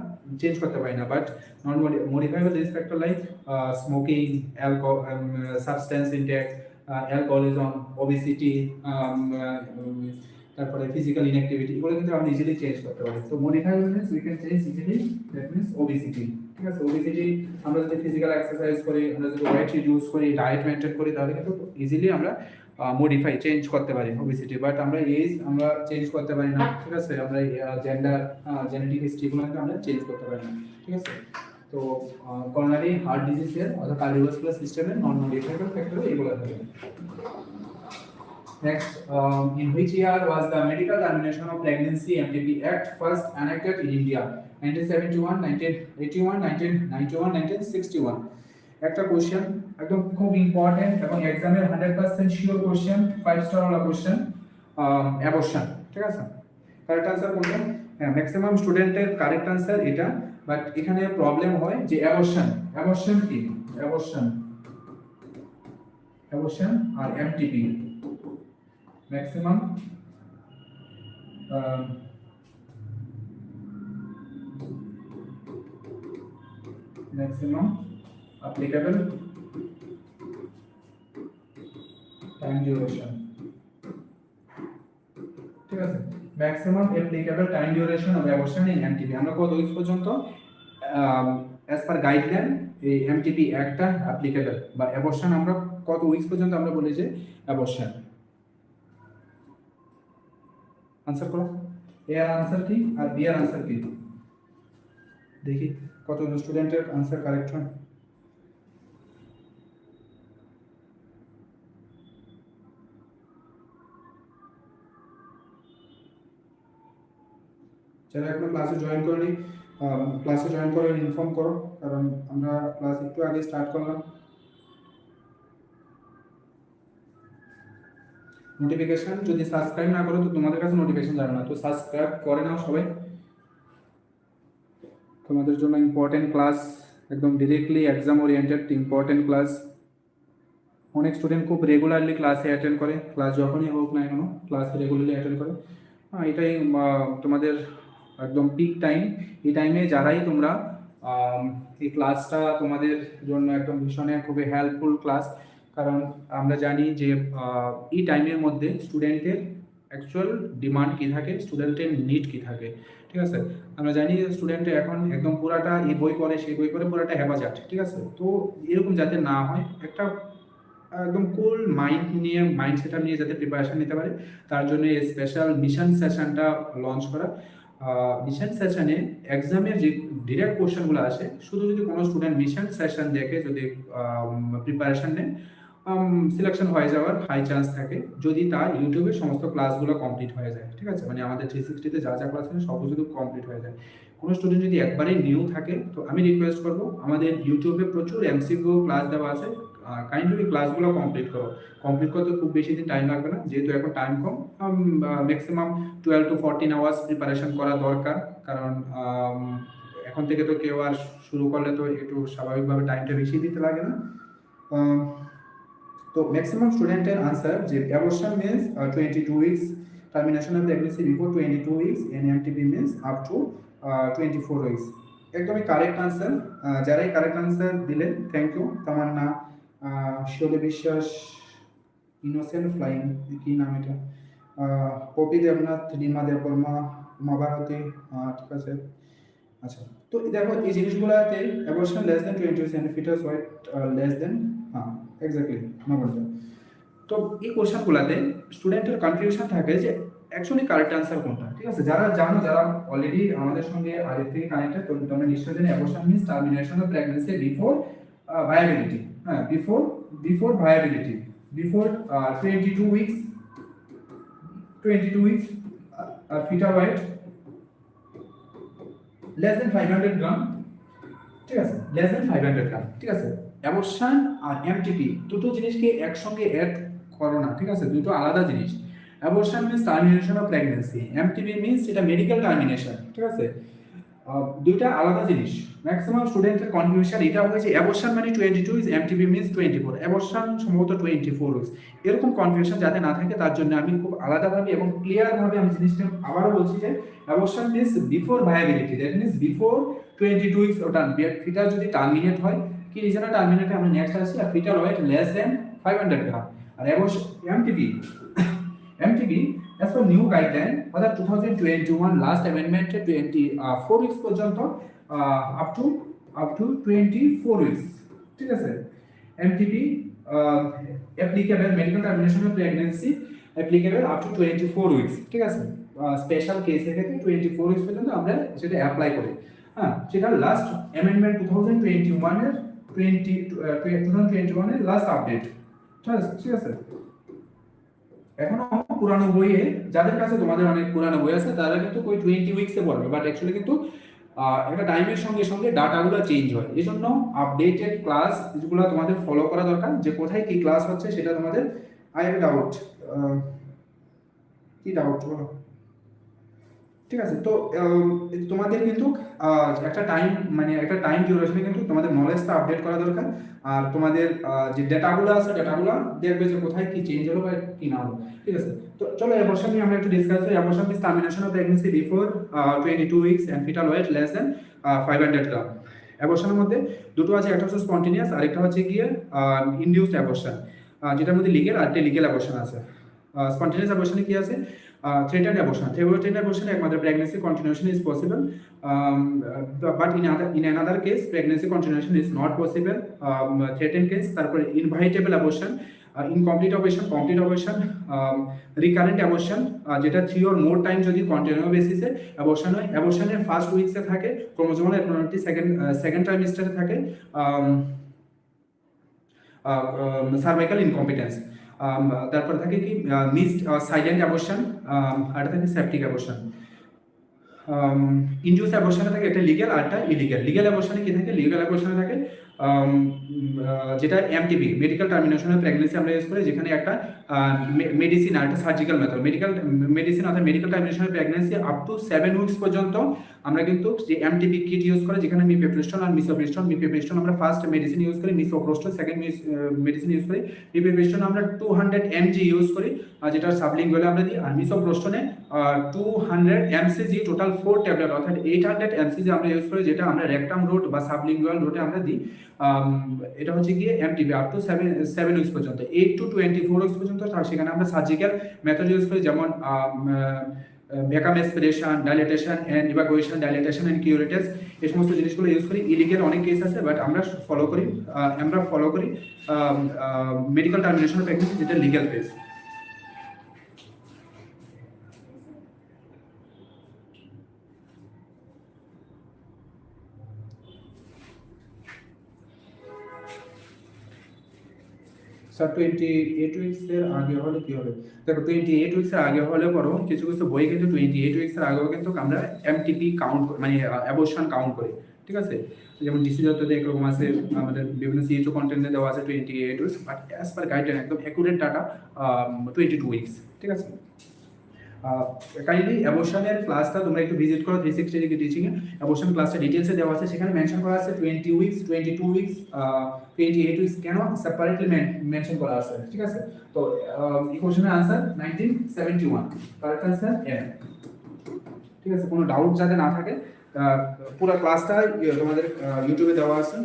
চেঞ্জ করতে পারি না। But non modifiable risk factor like smoking, substance intake, alcoholism, obesity, তারপরে ফিজিক্যাল ইনঅ্যাক্টিভিটি, এগুলো কিন্তু আমরা ইজিলি চেঞ্জ করতে পারি। তো modifiable means we can change easily, that means obesity. ঠিক ঠিক আছে। ওবেসিটি আমরা যদি ফিজিক্যাল এক্সারসাইজ করি, আমরা যদি ওয়েট রিডিউস করি, ডায়েট মেনটেন করি, তাহলে কিন্তু ইজিলি আমরা মডিফাই চেঞ্জ করতে পারি ওবেসিটি। বাট আমরা এজ আমরা চেঞ্জ করতে পারি না, ঠিক আছে। আমরা জেন্ডার জেনেটিক হিস্ট্রিগুলোকে আমরা চেঞ্জ করতে পারি না, ঠিক আছে। তো করোনারি হার্ট ডিজিজের অর্থাৎ কার্ডিওভাস্কুলার সিস্টেমের নন মডিফাইবল ফ্যাক্টর এগুলো থাকে। Next, in which year was the medical termination of pregnancy MTP Act first enacted in India? 1971, 1981, 1991, 1961. একটা কোশ্চেন একদম খুব ইম্পর্টেন্ট এবং এক্সামের 100% শিওর কোশ্চেন, 5 স্টার ওয়ালা কোশ্চেন, অ্যাবর্শন, ঠিক আছে। কারেক্ট আনসার কোনটা? হ্যাঁ, ম্যাক্সিমাম স্টুডেন্টের কারেক্ট আনসার এটা, বাট এখানে প্রবলেম হয় যে অ্যাবর্শন, অ্যাবর্শন কি? অ্যাবর্শন আর MTP maximum applicable time duration, ঠিক আছে। Maximum applicable time duration of abortion in MTP আমরা কত উইকস পর্যন্ত as per guideline এই MTP একটা applicable বা abortion আমরা কত উইকস পর্যন্ত আমরা বলি যে abortion। আনসার করো, এ আর আনসার কি আর বি আর আনসার কি, দেখি কতজন স্টুডেন্টের আনসার কারেক্ট হয়। যারা এখনো ক্লাসে জয়েন করেনি, ক্লাসে জয়েন করে ইনফর্ম করো, কারণ আমরা ক্লাস একটু আগে স্টার্ট করলাম। নোটিফিকেশন যদি সাবস্ক্রাইব না করো তো তোমাদের কাছে নোটিফিকেশন যাবে না, তো সাবস্ক্রাইব করে নাও সবাই। তোমাদের জন্য ইম্পর্টেন্ট ক্লাস, একদম directly exam oriented important class. অনেক স্টুডেন্ট খুব রেগুলারলি ক্লাসে অ্যাটেন্ড করে, ক্লাস যখনই হোক না কেন ক্লাসে রেগুলারলি অ্যাটেন্ড করে। এটাই তোমাদের একদম পিক টাইম। এই টাইমে যারাই তোমরা এই ক্লাসটা তোমাদের জন্য একদম ভীষণ খুবই হেল্পফুল ক্লাস, কারণ আমরা জানি যে এই টাইমের মধ্যে স্টুডেন্টের অ্যাকচুয়াল ডিমান্ড কী থাকে, স্টুডেন্টের নিড কী থাকে, ঠিক আছে। আমরা জানি যে স্টুডেন্টের এখন একদম পুরাটা এই বই পড়ে সেই বই পড়ে পুরাটা হ্যাবাজাট, ঠিক আছে। তো এরকম যাতে না হয়, একটা একদম কুল মাইন্ড নিয়ে মাইন্ড সেটআপ নিয়ে যাতে প্রিপারেশন নিতে পারে, তার জন্য এই স্পেশাল মিশন সেশনটা লঞ্চ করা। মিশন সেশনে এক্সামের যে ডিরেক্ট কোশ্চেনগুলো আসে, শুধু যদি কোনো স্টুডেন্ট মিশন সেশন দেখে যদি প্রিপারেশন নেয়, সিলেকশন হয়ে যাওয়ার হাই চান্স থাকে যদি তার ইউটিউবের সমস্ত ক্লাসগুলো কমপ্লিট হয়ে যায়, ঠিক আছে। মানে আমাদের 360-তে যা যা ক্লাস আছে সব যদি কমপ্লিট হয়ে যায়। কোনো স্টুডেন্ট যদি একবারেই নিউ থাকে তো আমি রিকোয়েস্ট করবো, আমাদের ইউটিউবে প্রচুর এমসিকিউ ক্লাস দেওয়া আছে, কাইন্ডলি ক্লাসগুলো কমপ্লিট করো। কমপ্লিট করতে খুব বেশি দিন টাইম লাগবে না, যেহেতু এখন time com, maximum 12 to 14 hours preparation করা দরকার। কারণ এখন থেকে তো কেউ আর শুরু করলে তো একটু স্বাভাবিকভাবে টাইমটা বেশি দিতে লাগে না। তো ম্যাক্সিমাম স্টুডেন্টের আনসার যে abortion means 22 weeks, termination of pregnancy before 22 weeks, and MTP means up to 24 weeks. একদমই কারেক্ট আনসার। যারাই কারেক্ট আনসার দিলেন thank you. Tamanna, Shiuli Biswas, innocent flying, কি নাম এটা, পপি দেবনাথ, রিমা দেববর্মা, উমা ভারতী, ঠিক আছে। আচ্ছা, তো দেখো এই জিনিসগুলোতে abortion less than 20 centimetre weight less than, exactly নগণ্য। তো এই কোশ্চেনগুলোতে স্টুডেন্টের কনফিউশন থাকে যে অ্যাকচুয়ালি কারেক্ট আনসার কোনটা, ঠিক আছে। যারা জানো, যারা অলরেডি আমাদের সঙ্গে আগের থেকে কানেক্টেড, তো তোমরা নিশ্চয়ই জানো abortion means termination of pregnancy before viability. Before viability, before 22 weeks আর fetal weight less than 500 gram, ঠিক আছে, less than 500 গ্রাম, ঠিক আছে। অ্যাবর্শন আর এমটিপি দুটো জিনিসকে একসঙ্গে অ্যাড করো না, ঠিক আছে, দুটো আলাদা জিনিস। Abortion means termination of pregnancy, MTP means এটা মেডিকেল টার্মিনেশন, ঠিক আছে, দুইটা আলাদা জিনিস। ম্যাক্সিমাম স্টুডেন্টের কনফিউশন এটা হয়েছে অ্যাবর্শন মানে 22 উইকস, এমটিপি মিন্স 24, অ্যাবর্শন সম্ভবত 24 উইকস। এরকম কনফিউশন যাতে না থাকে তার জন্য আমি খুব আলাদাভাবে এবং ক্লিয়ারভাবে আমি জিনিসটা আবারও বলছি যে abortion means before viability, that means before 22 weeks ওটা ফিটাল যদি টার্মিনেট হয়, কি রিজনে টার্মিনেট হয় আমরা নেক্সট আসছি, আর fetal weight less than 500 gram. আর abortion MTP as per new guideline অর্থাৎ 2021 লাস্ট অ্যামেন্ডমেন্টে 24 উইকস পর্যন্ত up to up to 24 weeks, ঠিক আছে। MTP applicable medical termination of pregnancy applicable up to 24 weeks, ঠিক আছে। স্পেশাল কেসের ক্ষেত্রে 24 উইকস পর্যন্ত আমরা সেটা অ্যাপ্লাই করি। হ্যাঁ, সেটা লাস্ট অ্যামেন্ডমেন্ট 2021 এর 2021 এর লাস্ট আপডেট, ঠিক আছে, ঠিক আছে। এখনো পুরানো বইয়ে যাদের কাছে তোমাদের অনেক পুরানো বই আছে তারা কিন্তু ওই 20 উইকসে পড়বে, বাট অ্যাকচুয়ালি কিন্তু একটা টাইমের সঙ্গে সঙ্গে ডাটাগুলো চেঞ্জ হয়, এই জন্য আপডেটেড ক্লাস যেগুলো তোমাদের ফলো করা দরকার, যে কোথায় কি ক্লাস হচ্ছে সেটা তোমাদের। আই হ্যাভ ডাউট, কি ডাউট বলো, ঠিক আছে। তো তোমাদের কিন্তু একটা টাইম, মানে একটা টাইম ডিউরেশনে কিন্তু তোমাদের নলেজটা আপডেট করা দরকার। আর তোমাদের যে ডেটাগুলো আছে ডেটাগুলো দেখবে যে কোথায় কি চেঞ্জ হলো বা কি না হলো, ঠিক আছে। তো চলো অ্যাবর্শন নিয়ে আমরা একটু ডিসকাস করি। Abortion means termination of pregnancy before 22 weeks and fetal weight less than 500 gram. অ্যাবর্শনের মধ্যে দুটো আছে, একটা হচ্ছে স্পন্টেনিয়াস আর একটা হচ্ছে গিয়ে ইনডিউসড অ্যাবর্শন, যেটার মধ্যে লিগ্যাল আর একটা লিগ্যাল অ্যাবর্শন আছে। স্পন্টেনিয়াস অ্যাবর্শনে কি আছে? Threatened abortion. Threatened abortion, एक मतलब pregnancy continuation is possible, but in another case pregnancy continuation is not possible. Threatened case, তারপরে inevitable abortion, incomplete abortion, complete abortion, recurrent abortion, যেটা 3 or more time যদি কন্টিনিউ বেসিসে অ্যাবর্শন হয়, অ্যাবর্শনের ফার্স্ট উইকসে থাকে, ক্রোমোজোমাল অ্যাবনর্মালিটি সেকেন্ড ট্রাইমিস্টারে থাকে, সার্ভাইকাল ইনকম্পিটেন্স, তারপর থাকে কি মিসড সাইলেন্ট অ্যাবর্শন, আর থাকে সেপ্টিক অ্যাবর্শন। ইনডিউস অ্যাবর্শনে থাকে একটা লিগ্যাল আর একটা ইলিগ্যাল। লিগ্যাল অ্যাবর্শনে কি থাকে? লিগ্যাল অ্যাবর্শনে থাকে যেটা MTP medical termination of pregnancy আমরা ইউজ করি, যেখানে একটা মেডিসিন আর একটা সার্জিক্যাল মেথড, মেডিসিন অর্থাৎ medical termination of pregnancy up to 7 weeks পর্যন্ত আমরা কিন্তু যে এমটিপি কিট ইউজ করে, যেখানে মিফেপ্রিস্টন আর মিসোপ্রিস্টন, মিফেপ্রিস্টন আমরা ফার্স্ট মেডিসিন ইউজ করি, মিসোপ্রোস্টন সেকেন্ড মেডিসিন ইউজ করি, মিফেপ্রিস্টন আমরা 200 mg ইউজ করি, যেটা সাবলিঙ্গুয়ালে আমরা দিই, আর মিসোপ্রোস্টনে 200 mcg, টোটাল 4 ট্যাবলেট অর্থাৎ 800 mcg আমরা ইউজ করি, যেটা আমরা রেকটাম রুট বা সাবলিঙ্গুয়াল রুটে আমরা দিই। এটা হচ্ছে গিয়ে এমটিপি আপ টু 7 উইকস পর্যন্ত, 8 to 24 উইকস পর্যন্ত। সেখানে আমরা সার্জিক্যাল মেথড ইউজ করি, যেমন vacuum aspiration, dilatation and evacuation, dilatation and curettage, এই সমস্ত জিনিসগুলো ইউজ করি। ইলিগেল অনেক কেস আছে, বাট আমরা ফলো করি মেডিকেল টার্মিনেশন অফ প্রেগন্যান্সি, যেটা লিগ্যাল কেস। স্যার 28 উইকসের আগে হলে কি হবে? দেখো 28 উইকসের আগে হলে পরও কিছু কিছু বই কিন্তু 28 উইকসের আগেও কিন্তু আমরা এমটিপি কাউন্ট, মানে অ্যাবর্শন কাউন্ট করি, ঠিক আছে। যেমন ডিসি যততে একরকম আছে, আমাদের বিভিন্ন সিএইচও কন্টেন্টে দেওয়া আছে 28 weeks, but as per guideline একদম অ্যাকুরেট ডাটা 22 উইকস, ঠিক আছে। কাইন্ডলি অ্যাবর্শনের ক্লাসটা তোমরা একটু ভিজিট করো 360 ডিগ্রি টিচিংয়ে। অ্যাবর্শন ক্লাসটা ডিটেলসে দেওয়া আছে, সেখানে মেনশন করা আছে 20 উইকস, 22 উইকস, 28 উইকস কেন সেপারেটলি মেনশন করা আছে, ঠিক আছে। তো এই কোশ্চেনের আনসার 1971, কারেক্ট আনসার এ, ঠিক আছে। কোনো ডাউট যাতে না থাকে, পুরো ক্লাসটা তোমাদের ইউটিউবে দেওয়া আছে।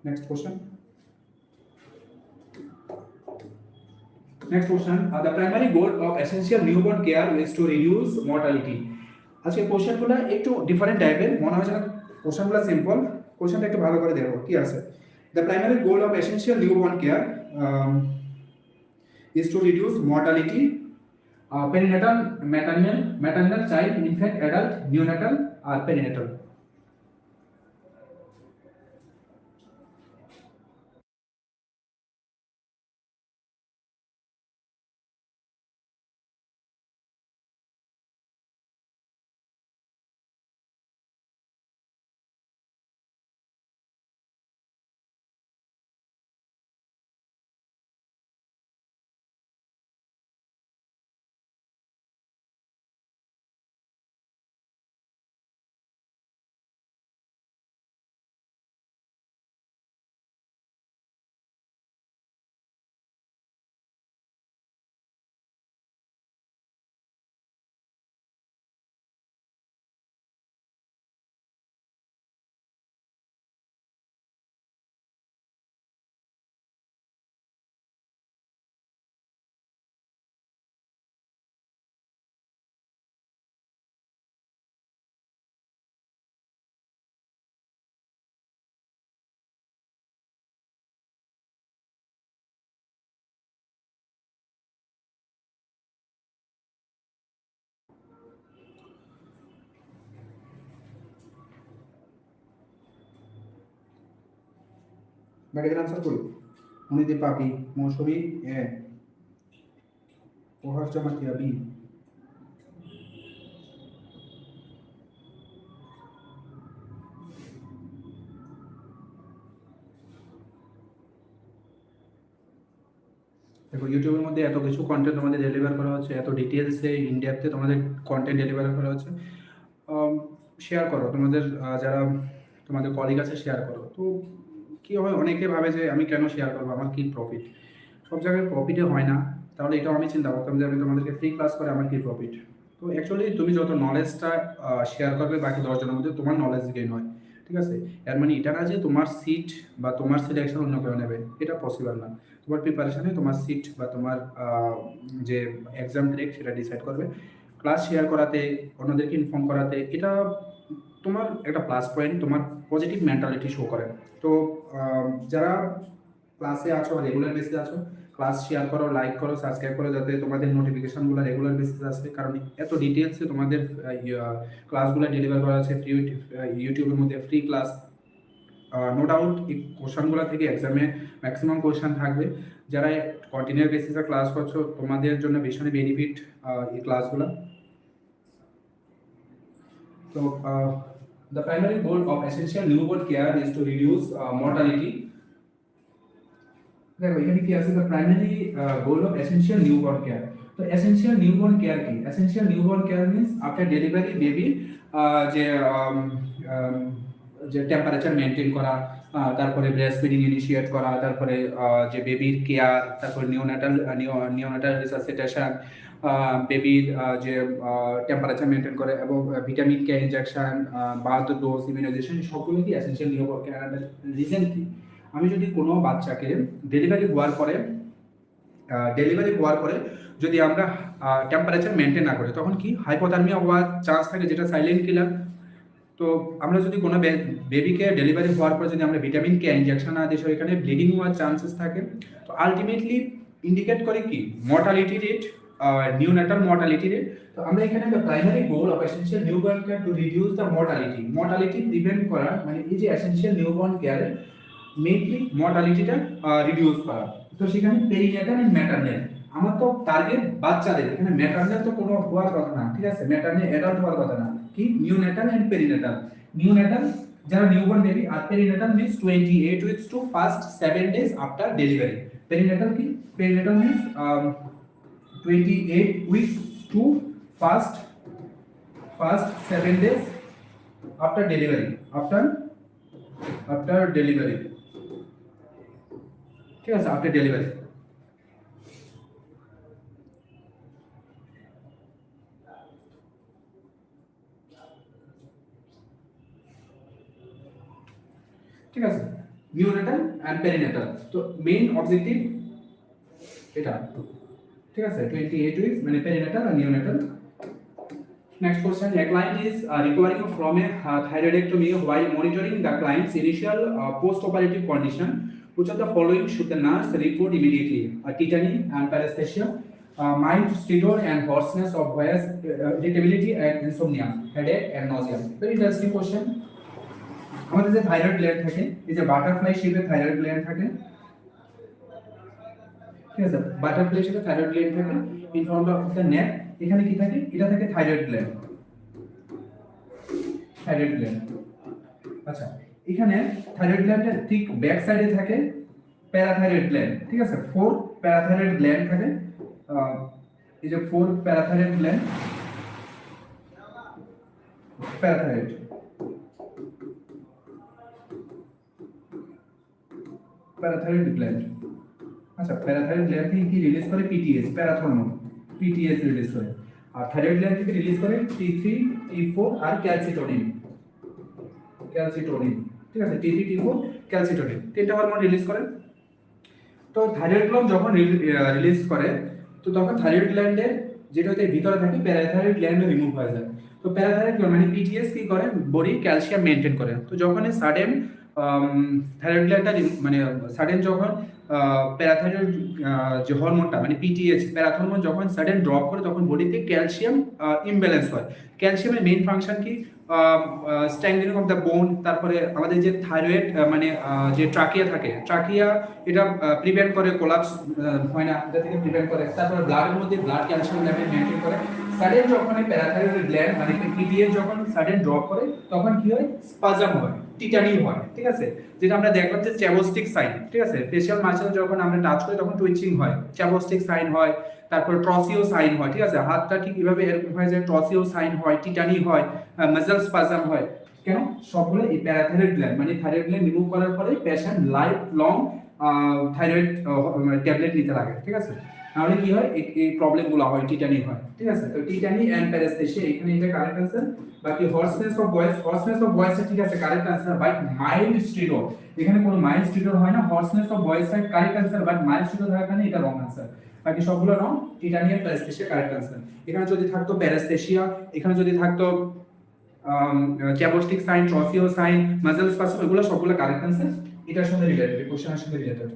Next question. Next question, the primary goal of essential newborn care is to reduce mortality. আজকে কোশ্চেনগুলো একটু ডিফারেন্ট টাইপের মনে হয়, যেন কোশ্চেনগুলো সিম্পল, কোশ্চেনটা একটু ভালো করে দেখো কি আছে। The primary goal of essential newborn care is to reduce mortality, perinatal, maternal, child, infant, adult, neonatal, perinatal. বাকিদের আনসার করি। মনিদি পাবি, মৌসুমী এ, ওহার জামাতিয়া বি। দেখো ইউটিউবের মধ্যে এত কিছু কন্টেন্ট তোমাদের ডেলিভার করা হচ্ছে, এত ডিটেলসে ইন ডেপথে তোমাদের কন্টেন্ট ডেলিভার করা হচ্ছে। শেয়ার করো তোমাদের যারা তোমাদের কলিগ আছে শেয়ার করো। তো কী হয়, অনেকে ভাবে যে আমি কেন শেয়ার করবো, আমার কী প্রফিট। সব জায়গায় প্রফিটে হয় না, তাহলে এটাও আমি চিন্তা করতাম যে আমি তোমাদেরকে ফ্রি ক্লাস করে আমার কী প্রফিট। তো অ্যাকচুয়ালি তুমি যত নলেজটা শেয়ার করবে বাকি 10 জনের মধ্যে, তোমার নলেজ গেইন হয়, ঠিক আছে। এর মানে এটা না যে তোমার সিট বা তোমার সিলেকশন অন্য কেউ নেবে, এটা পসিবল না। তোমার প্রিপারেশনে তোমার সিট বা তোমার যে এক্সাম ট্র্যাক সেটা ডিসাইড করবে। ক্লাস শেয়ার করাতে, অন্যদেরকে ইনফর্ম করাতে, এটা তোমার একটা প্লাস পয়েন্ট, তোমার পজিটিভ মেন্টালিটি শো করে। তো যারা ক্লাসে আছো, রেগুলার বেসিসে আছো, ক্লাস শেয়ার করো, লাইক করো, সাবস্ক্রাইব করো, যাতে তোমাদের নোটিফিকেশনগুলো রেগুলার বেসিসে আসে। কারণ এত ডিটেলসে তোমাদের ক্লাসগুলো ডেলিভার করা আছে ফ্রি ইউটিউবের মধ্যে, ফ্রি ক্লাস। নো ডাউট এই কোশ্চেনগুলো থেকে এক্সামে ম্যাক্সিমাম কোশ্চেন থাকবে। যারা কন্টিনিউ বেসিসে ক্লাস করছো তোমাদের জন্য ভীষণই বেনিফিট এই ক্লাসগুলো। তো the primary goal of essential newborn care is to reduce mortality. দেখো এখানে কি আছে, the primary goal of essential newborn care. তো essential newborn care কি? essential newborn care means after delivery baby যে যে টেম্পারেচার মেনটেন করা, তারপরে ব্রেস্ট ফিডিং ইনিশিয়েট করা, তারপরে যে বেবির কেয়ার, তারপরে নিওনাটাল রিসাসিটেশন, বেবির যে টেম্পারেচার মেনটেন করে, এবং vitamin K injection, birth dose, immunisation, সবগুলো কি এসেনশিয়াল নিউবর্ন কেয়ার। রিজন কি? আমি যদি কোনো বাচ্চাকে ডেলিভারি হওয়ার পরে যদি আমরা টেম্পারেচার মেনটেন না করি, তখন কি হাইপোথার্মিয়া হওয়ার চান্স থাকে, যেটা সাইলেন্ট কিলার। তো আমরা যদি কোনো বেবিকে ডেলিভারি হওয়ার পর যদি আমরা ভিটামিন কে ইনজেকশন না দিই, এখানে ব্লিডিং হওয়ার চান্সেস থাকে। তো আলটিমেটলি ইন্ডিকেট করে কি mortality rate, neonatal mortality rate. তো আমরা এখানে the primary goal of essential newborn care to reduce the mortality prevent করা, মানে এই যে এসেনশিয়াল নিউবর্ন কেয়ারে মেইনলি মর্টালিটিটা রিডিউস করা। তো সেখানে পেরিনেটাল এন্ড ম্যাটারনাল, আমার তো টার্গেট বাচ্চাদের, এখানে ম্যাটারনাল তো কোনো হওয়ার কথা না, ঠিক আছে, ম্যাটারনাল অ্যাডাল্ট হওয়ার কথা না। কি নিউনেটাল এন্ড পেরিনেটাল। নিউনেটাল যারা নিউবর্ন বেবি, আর perinatal means 28 weeks to first 7 days after delivery. Perinatal কি? Perinatal means 28 weeks to first 7 days after delivery, after delivery, ঠিক আছে, আফটার ডেলিভারি। ঠিক আছে, নিওনেটাল এন্ড পেরিনেটাল। তো মেইন অবজেক্টিভ এটা, ঠিক আছে, 28 উইকস মানে পেরিনেটাল আর neonatal. Next question, a client is recovering from a thyroidectomy while monitoring the client's initial post-operative condition. Which of the following should the nurse report immediately? Tetany and paresthesia, mild stridor and hoarseness of voice, irritability and insomnia, headache and nausea. Very interesting question. আমাদের যে থাইরয়েড গ্ল্যান্ড থাকে, এই যে বাটারফ্লাই শেপের থাইরয়েড গ্ল্যান্ড থাকে, ঠিক আছে, বাটারফ্লাই শেপের থাইরয়েড গ্ল্যান্ড থাকে ইন ফ্রন্ট অফ দ্য নেক। এখানে কি থাকে? এটা থাকে থাইরয়েড গ্ল্যান্ড, আচ্ছা। এখানে থাইরয়েড গ্ল্যান্ডের ঠিক ব্যাক সাইডে থাকে প্যারাথাইরয়েড গ্ল্যান্ড, ঠিক আছে, 4 প্যারাথাইরয়েড গ্ল্যান্ড থাকে। এই যে 4 প্যারাথাইরয়েড গ্ল্যান্ড, প্যারাথাইরয়েড, গ্ল্যান্ড, আচ্ছা। প্যারাথাইরয়েড গ্ল্যান্ড থেকে কি রিলিজ করে? পিটিএস, প্যারাথর্মোন, পিটিএস রিলিজ করে। আর থাইরয়েড গ্ল্যান্ড থেকে রিলিজ করে T3, T4 আর ক্যালসিটোনিন, ঠিক আছে, T3, T4, ক্যালসিটোনিন, তিনটা হরমোন রিলিজ করে। তো থাইরয়েড গ্ল্যান্ড যখন রিলিজ করে, তো তখন থাইরয়েড গ্ল্যান্ডের যেটা ওদের ভিতরে থাকে প্যারাথাইরয়েড গ্ল্যান্ড রিমুভ হয়ে যায়। তো প্যারাথাইরয়েড মানে পিটিএস কি করে? বডি ক্যালসিয়াম মেনটেন করে। তো যখন সাডেন থাইরয়েড গ্ল্যান্ডটা মানে সাডেন যখন প্যারাথাইরয়েড যে হরমোনটা মানে পিটিএইচ প্যারাথরমোন যখন সাডেন ড্রপ করে তখন বডিতে ক্যালসিয়াম ইমব্যালেন্স হয়। ক্যালসিয়ামের মেইন ফাংশন কি? স্ট্রেংথেনিং অফ দ্য বোন, তারপরে আমাদের যে থাইরয়েড মানে যে ট্রাকিয়া থাকে, ট্রাকিয়া এটা প্রিভেন্ট করে কোলাপস হয় না, এটা থেকে প্রিভেন্ট করে। তারপরে ব্লাডের মধ্যে ব্লাড ক্যালসিয়াম লেভেল মেনটেন করে। সাডেন যখন প্যারাথাইরয়েড গ্ল্যান্ড মানে পিটিএইচ যখন সাডেন ড্রপ করে তখন কি হয়? স্পাজম হয়, টিটানি হয়, ঠিক আছে? যেটা আমরা দেখলাম যে চ্যাবোস্টিক সাইন, ঠিক আছে? ফেশিয়াল মাসল যখন আমরা টাচ করি তখন টুইচিং হয়, চ্যাবোস্টিক সাইন হয়, তারপর ট্রসিও সাইন হয়, ঠিক আছে? হাতটা ঠিক এভাবে এরকম হয় যে ট্রসিও সাইন হয়, টিটানি হয়, মাসল স্পাজম হয়। কেন? সবগুলো এই প্যারাথাইরয়েড গ্ল্যান্ড মানে থাইরয়েড গ্ল্যান্ড রিমুভ করার পরে patient life long thyroid tablet নিতে লাগে, ঠিক আছে? নাহলে কি হয়? এই প্রবলেমগুলো হয়, টিটানি হয়, ঠিক আছে? তো টিটানি এন্ড প্যারাস্থেসিয়া এখানে এটা কারেক্ট আনসার। বাকি হর্সনেস অফ ভয়েস ঠিক আছে, correct answer. But mild stridor, এখানে কোনো মাইল্ড স্টিরো হয় না। Hoarseness of voice correct answer, but mild stridor থাকার কারণে এটা রং আনসার। বাকি সবগুলো wrong. Tetany and paraesthesia correct answer. এখানে যদি থাকতো প্যারাস্থেসিয়া, এখানে যদি থাকতো Chvostek sign, Trousseau sign, muscle spasm, এগুলো সবগুলো কারেক্ট আনসার। এটার সঙ্গে রিলেটেড, কোশ্চেনের সঙ্গে রিলেটেড।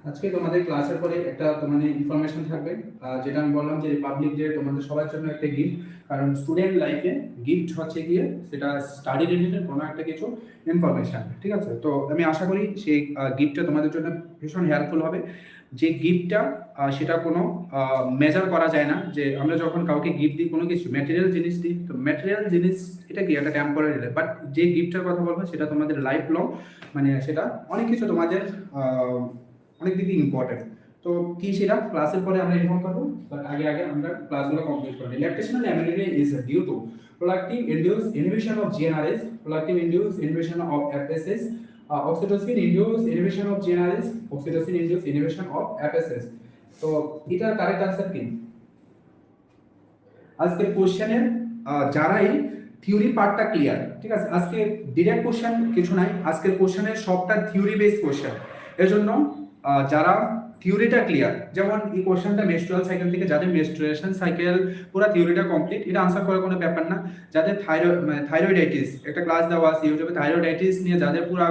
আজকে তোমাদের ক্লাসের পরে একটা তোমাদের ইনফরমেশন থাকবে, যেটা আমি বললাম যে রিপাবলিক ডে তোমাদের সবার জন্য একটা গিফট। কারণ স্টুডেন্ট লাইফে গিফট হচ্ছে গিয়ে সেটা স্টাডি রিলেটেড কোনো একটা কিছু ইনফরমেশন, ঠিক আছে? তো আমি আশা করি সেই গিফটটা তোমাদের জন্য ভীষণ হেল্পফুল হবে। যে গিফটটা সেটা কোনো মেজার করা যায় না। যে আমরা যখন কাউকে গিফট দিই কোনো কিছু ম্যাটেরিয়াল জিনিস দিই, তো ম্যাটেরিয়াল জিনিস এটা কি একটা টেম্পোরারি, বাট যে গিফটের কথা বলবো সেটা তোমাদের লাইফ লং, মানে সেটা অনেক কিছু তোমাদের অনেক দিকে ইম্পর্টেন্ট। তো কি সেটা ক্লাসের পরে আমরা ইনফর্ম করবো, বাট আগে আমরা ক্লাসগুলো কমপ্লিট করব। Lactational amenorrhoea is due to prolactin induce inhibition of GnRH, prolactin induce inhibition of FSH, oxytocin induce inhibition of GnRH, oxytocin induce inhibition of FSH. তো এটা কারেক্ট আনসার কি? আজকের কোশ্চেনের যারাই থিওরি পার্টটা ক্লিয়ার, ঠিক আছে? আজকে ডিরেক্ট কোশ্চেন কিছু নাই, আজকের কোশ্চেনের সবটা থিওরি বেসড কোশ্চেন। এজন্য যারা থিওরিটা ক্লিয়ার, যেমন এই কোশ্চেনটা মেনস্ট্রুয়াল সাইকেল থেকে, যাদের মেনস্ট্রুয়েশন সাইকেল পুরো থিওরিটা কমপ্লিট, এটা আনসার করার কোনো ব্যাপার না। যাদের থাইরয়েডাইটিস একটা ক্লাস দেওয়া আছে ইউটিউবে, থাইরয়েডাইটিস নিয়ে যাদের পুরো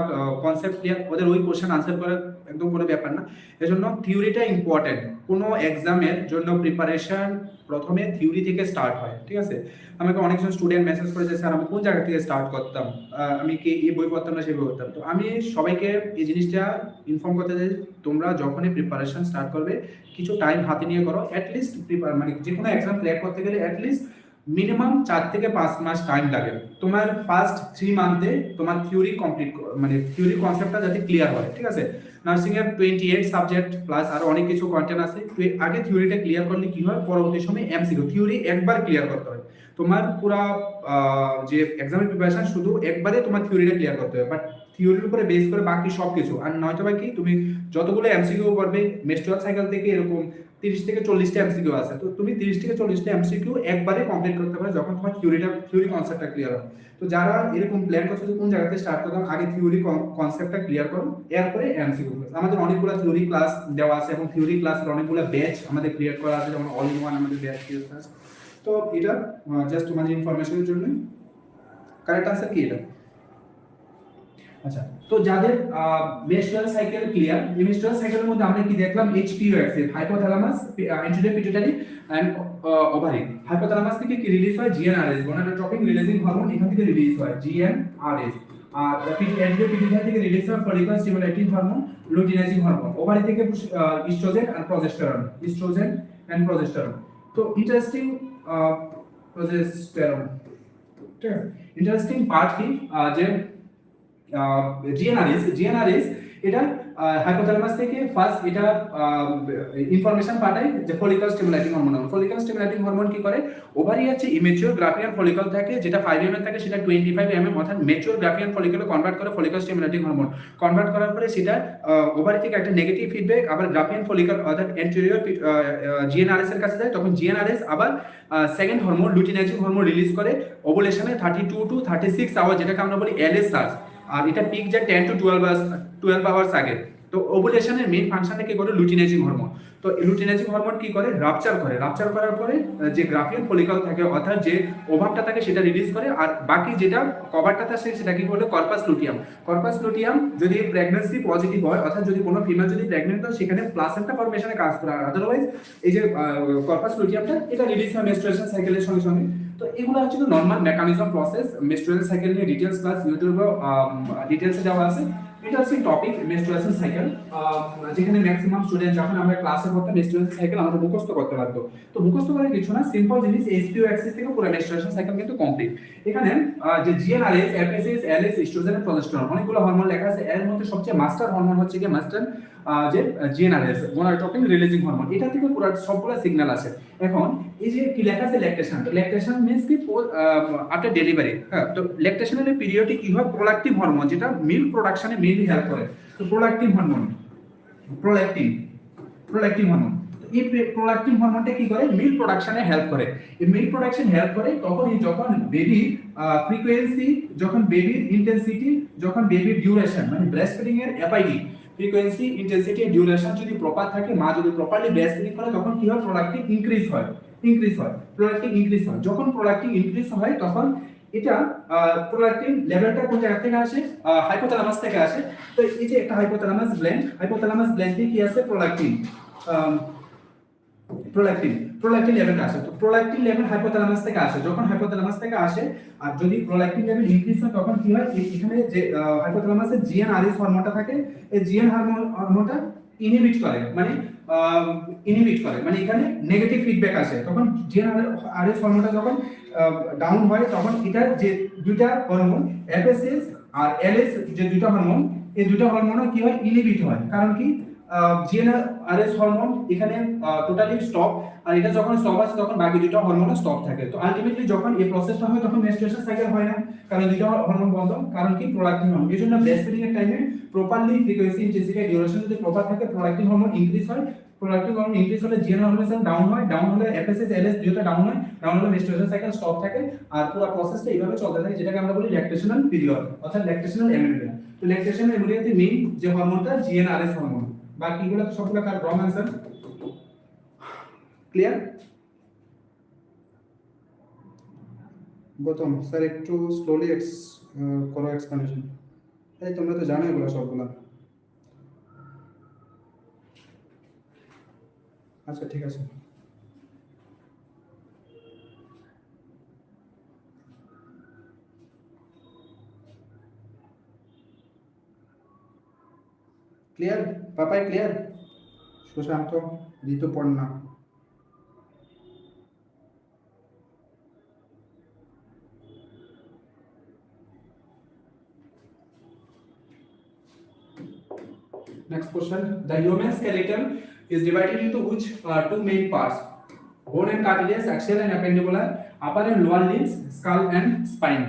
কনসেপ্ট ক্লিয়ার, ওদের ওই কোশ্চেন আনসার করার একদম কোনো ব্যাপার না। এজন্য থিওরিটা ইম্পর্টেন্ট। কোনো এক্সামের জন্য প্রিপারেশন প্রথমে থিওরি থেকে স্টার্ট হয়, ঠিক আছে? আমাকে অনেকজন স্টুডেন্ট মেসেজ করেছে, স্যার আমি কোন জায়গা থেকে স্টার্ট করতাম, আমি কি এই বই পড়তাম না সেই বই পড়তাম। তো আমি সবাইকে এই জিনিসটা ইনফর্ম করতে চাই, তোমরা যখনই প্রিপারেশন স্টার্ট করবে কিছু টাইম হাতে নিয়ে করো। অ্যাটলিস্ট মানে যে কোনো এক্সাম ক্র্যাক করতে গেলে অ্যাটলিস্ট মিনিমাম 4 থেকে 5 মাস টাইম লাগে। তোমার ফার্স্ট 3 মান্থে তোমার থিওরি কমপ্লিট, মানে থিওরি কনসেপ্টটা যাতে ক্লিয়ার হয়, ঠিক আছে? নার্সিং এর 28 সাবজেক্ট প্লাস আরো অনেক কিছু কন্টেন্ট আছে। আগে থিওরিটা ক্লিয়ার করলে কি হয়, পরবর্তী সময় এমসিকিউ। থিওরি একবার ক্লিয়ার করতে হয়, তোমার পুরা যে এক্সামের প্রিপারেশন শুধু একবারে তোমার থিওরিটা ক্লিয়ার করতে হবে, বাট থিওরির উপরে বেস করে বাকি সব কিছু। আর নয়তো বাকি তুমি যতগুলো এমসিকিউ করবে মেনস্ট্রুয়াল সাইকেল থেকে, এরকম 30 থেকে 40টা এমসিকিউ আছে, তো তুমি 30 থেকে 40টা এমসিকিউ একবারে কমপ্লিট করতে পারো যখন তোমার থিওরি কনসেপ্টটা ক্লিয়ার হয়। তো যারা এরকম প্ল্যান করছো যে কোন জায়গাতে স্টার্ট করতাম, আগে থিওরি কনসেপ্টটা ক্লিয়ার করো, এরপরে এমসিকিউ। আমাদের অনেকগুলো থিওরি ক্লাস দেওয়া আছে এবং থিওরি ক্লাসের অনেকগুলো ব্যাচ আমাদের ক্রিয়েট করা আছে, যেমন অল ইন ওয়ান আমাদের ব্যাচ ক্রিয়েট আছে। তো এটা জাস্ট তোমাদের ইনফরমেশনের জন্য। কারেক্ট আনসার কি এটা? আচ্ছা, তো যাদের মেনস্ট্রুয়াল সাইকেল ক্লিয়ার, এই মেনস্ট্রুয়াল সাইকেলের মধ্যে আমরা কি দেখলাম? HPO axis, hypothalamus, anterior pituitary and ovary. Hypothalamus থেকে কি রিলিজ হয়? জিএনআরএস, গোনাডোট্রপিক রিলিজিং হরমোন, এখান থেকে রিলিজ হয় জিএনআরএস। আর অ্যান্টেরিয়র পিটুইটারি থেকে রিলিজ হয় follicle stimulating hormone, luteinising hormone. Ovary থেকে ইস্ট্রোজেন আর প্রজেস্টেরন, ইস্ট্রোজেন এন্ড প্রজেস্টেরন। তো ইন্টারেস্টিং প্রজেস্টেরন, ঠিক আছে? ইন্টারেস্টিং পার্ট কি যে জিএনআরএস এটা হাইপোথ্যালামাস থেকে ফার্স্ট এটা ইনফরমেশন পাঠায় যে follicle stimulating hormone. Follicle stimulating hormone কি করে, ওভারি আছে ইমেচিওর গ্রাফিয়ান ফলিকল থাকে যেটা 5 mm থাকে, সেটা 25 mm অর্থাৎ ম্যাচিওর গ্রাফিয়ান ফলিকলে কনভার্ট করে ফলিকল স্টিমুলেটিং হরমোন। কনভার্ট করার পরে সেটা ওভারি থেকে একটা নেগেটিভ ফিডব্যাক আবার গ্রাফিয়ান ফলিকল অর্থাৎ অ্যান্টেরিয়র জিএনআরএস এর কাছে যায়, তখন জিএনআরএস আবার সেকেন্ড হরমোন লুটিনাজিং হরমোন রিলিজ করে ওভুলেশনে 32 to 36 আওয়ার, যেটাকে আমরা বলি এলএস সার্চ। আর এটা পিক যায় 10 to 12 আওয়ার্স আগে। তো ওভুলেশনের মেইন ফাংশনটা কি করে, লুটিনাইজিং হরমোন। তো লুটিনাইজিং হরমোন কি করে, রাপচার করে, রাপচার করার পরে যে গ্রাফিয়ান ফলিকল থাকে অর্থাৎ যে ওভামটা থাকে সেটা রিলিজ করে, আর বাকি যেটা কভারটা থাকে সেটা কি বলে, কর্পাস লুটিয়াম। কর্পাস লুটিয়াম যদি প্রেগন্যান্সি পজিটিভ হয় অর্থাৎ যদি কোনো ফিমেল যদি প্রেগনেন্ট হয় সেখানে প্লাসেন্টা ফরমেশনে কাজ করে, আর আদারওয়াইজ এই যে কর্পাস লুটিয়ামটা এটা রিলিজ হয় মেনস্ট্রুয়েশন সাইকেলের সঙ্গে সঙ্গে। তো এগুলো হচ্ছে normal mechanism process. Menstrual cycle নিয়ে ডিটেলস ক্লাস ইউটিউবে ডিটেলসে দেওয়া আছে। এটা হচ্ছে টপিক মেনস্ট্রুয়েশন সাইকেল, যেখানে ম্যাক্সিমাম স্টুডেন্ট যখন আমরা ক্লাসে পড়তাম মেনস্ট্রুয়েশন সাইকেল আমাদের মুখস্থ করতে লাগতো। তো মুখস্থ করার কিছু না, সিম্পল জিনিস, এসপিও অ্যাক্সিস থেকে পুরো মেনস্ট্রুয়েশন সাইকেল কিন্তু কমপ্লিট। এখানে যে জিএনআরএস, এফএসএস, এলএস, ইস্ট্রোজেন, প্রজেস্টেরন অনেকগুলো হরমোন লেখা আছে। এর মধ্যে সবচেয়ে মাস্টার হরমোন হচ্ছে কি মাস্টার যে জিএনআরএস, গোনাডোট্রপিন রিলিজিং হরমোন। এটা থেকে পুরো সবগুলো সিগন্যাল আছে। এখন এই যে কি লেখা আছে ল্যাকটেশন, তো ল্যাকটেশন মিন্স কি আফটার ডেলিভারি। হ্যাঁ, তো ল্যাকটেশনের পিরিয়ডে কি হয়, প্রোলাকটিন হরমোন যেটা মিল্ক প্রোডাকশনে মেইনলি হেল্প করে। তো প্রোলাকটিন হরমোন, প্রোলাকটিন হরমোন, এই প্রোলাকটিন হরমোনটা কি করে, মিল্ক প্রোডাকশনে হেল্প করে। এই মিল্ক প্রোডাকশন হেল্প করে তখনই যখন বেবির ফ্রিকোয়েন্সি, যখন বেবির ইন্টেন্সিটি, যখন বেবির ডিউরেশন মানে ব্রেস্ট ফিডিং এর এফআইডি ফ্রিকোয়েন্সি, ইন্টেন্সিটি, ডিউরেশন যদি প্রপার থাকে, মা যদি প্রপারলি ব্রেস্ট ফিডিং করে, তখন কি হয়, প্রোলাকটিন ইনক্রিজ হয়, প্রোলাকটিন ইনক্রিজ হয়। যখন প্রোলাকটিন ইনক্রিজ হয় তখন এটা প্রোলাকটিন লেভেলটা কোন জায়গা থেকে আসে, হাইপোথ্যালামাস থেকে আসে। তো এই যে একটা হাইপোথ্যালামাস গ্ল্যান্ডে কি আছে, প্রোলাকটিন লেভেলটা আসে। তো প্রোলাকটিন লেভেল হাইপোথ্যালামাস থেকে আসে। যখন হাইপোথ্যালামাস থেকে আসে আর যদি প্রোলাকটিন লেভেল ইনক্রিজ হয় তখন কি হয়, এখানে যে হাইপোথ্যালামাসে জিএনআরএস হরমোনটা থাকে, এই জিএন হরমোনটা ইনহিবিট করে, মানে এখানে নেগেটিভ ফিডব্যাক আসে। তখন জিএনআরএস হরমোনটা যখন ডাউন হয় তখন এটা যে দুইটা হরমোন এফএসএস আর এলএস, যে দুইটা হরমোন, এই দুইটা হরমোনও কি হয়, ইনহিবিট হয়। কারণ কি, জিএনআরএস হরমোন এখানে টোটালি স্টপ, আর এটা যখন স্টপ আছে তখন বাকি দুটো হরমোনও স্টপ থাকে। তো আলটিমেটলি যখন এই প্রসেসটা হয় তখন মেনস্ট্রুয়েশন সাইকেল হয় না, কারণ দুটো হরমোন বন্ধ। কারণ কি, প্রোলাকটিন হরমোন। এই জন্য ব্রেস্ট ফিডিং এর টাইমে প্রপারলি ফ্রিকোয়েন্সি, ইন্টেন্সিটি, ডিউরেশন যদি প্রপার থাকে, প্রোলাকটিন হরমোন ইনক্রিজ হয়। প্রোলাকটিন হরমোন ইনক্রিজ হলে জিএন হরমোন ডাউন হয়, ডাউন হলে এফএসএস, এলএস দুটো ডাউন হয়, ডাউন হলে মেনস্ট্রুয়েশন সাইকেল স্টপ থাকে। আর পুরো প্রসেসটা এইভাবে চলতে থাকে, যেটাকে আমরা বলি ল্যাকটেশনাল পিরিয়ড অর্থাৎ ল্যাকটেশনাল এমেরিয়া। তো ল্যাকটেশনাল এমেরিয়াতে মেইন যে হরমোনটা জিএনআরএস হরমোন, বাকিগুলো তো সবগুলো তার wrong answer. Clear? Gautam sir একটু স্লোলি করো এক্সপ্লেনেশন। এই তোমরা তো জানো এগুলো সবগুলো। আচ্ছা ঠিক আছে। Clear? Papai clear? Sushanta, Rituparna. Next question. The human skeleton is divided into which two main parts? Bone and cartilage, axial and appendicular, upper and lower limbs, skull and spine.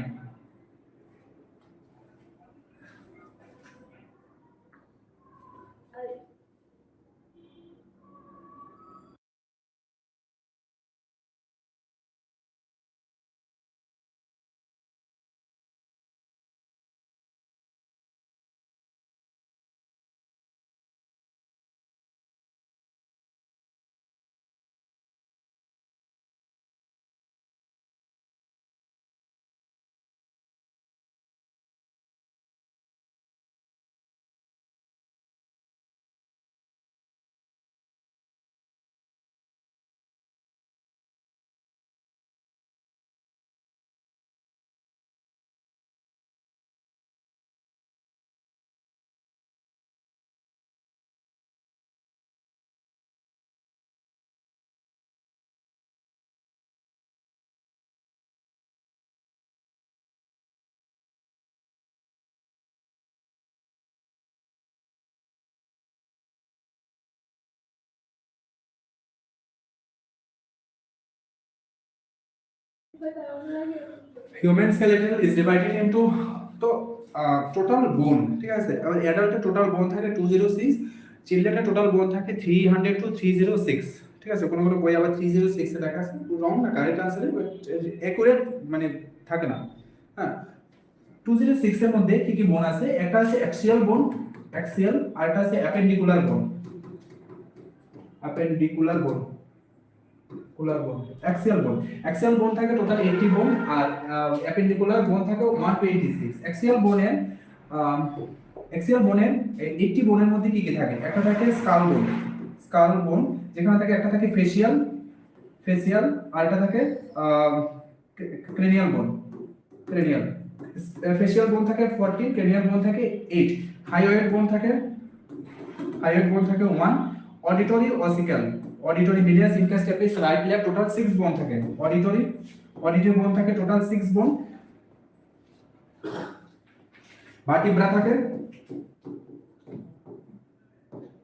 Human skeletal is divided into, তো টোটাল বোন, ঠিক আছে, আর অ্যাডাল্টের টোটাল বোন থাকে 206, চিলড্রেনের টোটাল বোন থাকে 300 টু 306, ঠিক আছে। কোনো কোনো বই আবার 306 এ লেখা আছে, রং না, কারেক্ট আনসারে অ্যাকুরেট মানে থাকে না। হ্যাঁ, 206 এর মধ্যে কি কি বোন আছে? একটা আছে অ্যাক্সিয়াল বোন, অ্যাক্সিয়াল, আর একটা আছে অ্যাপেন্ডিকুলার বোন, অ্যাপেন্ডিকুলার বোন, কুলার বোন, অ্যাক্সিয়াল বোন। অ্যাক্সিয়াল বোন থাকে টোটাল 80 বোন, আর অ্যাপেন্ডিকুলার বোন থাকে 126। অ্যাক্সিয়াল বোনের 80 বোনের মধ্যে কি কি থাকে? একটা থাকে স্কাল বোন, স্কাল বোন, যেখানে থাকে একটা থাকে ফেসিয়াল, ফেসিয়াল, আর একটা থাকে ক্রেনিয়াল বোন, ক্রেনিয়াল। ফেসিয়াল বোন থাকে 40, ক্রেনিয়াল বোন থাকে 8, হাইওয়েড বোন থাকে, হাইওয়েড বোন থাকে 1, auditory ossicle, auditory malleus incus stapes right left, total 6 bone থাকে। অডিটরি বোন থাকে টোটাল 6 বোন। ভার্টিব্রা থাকে,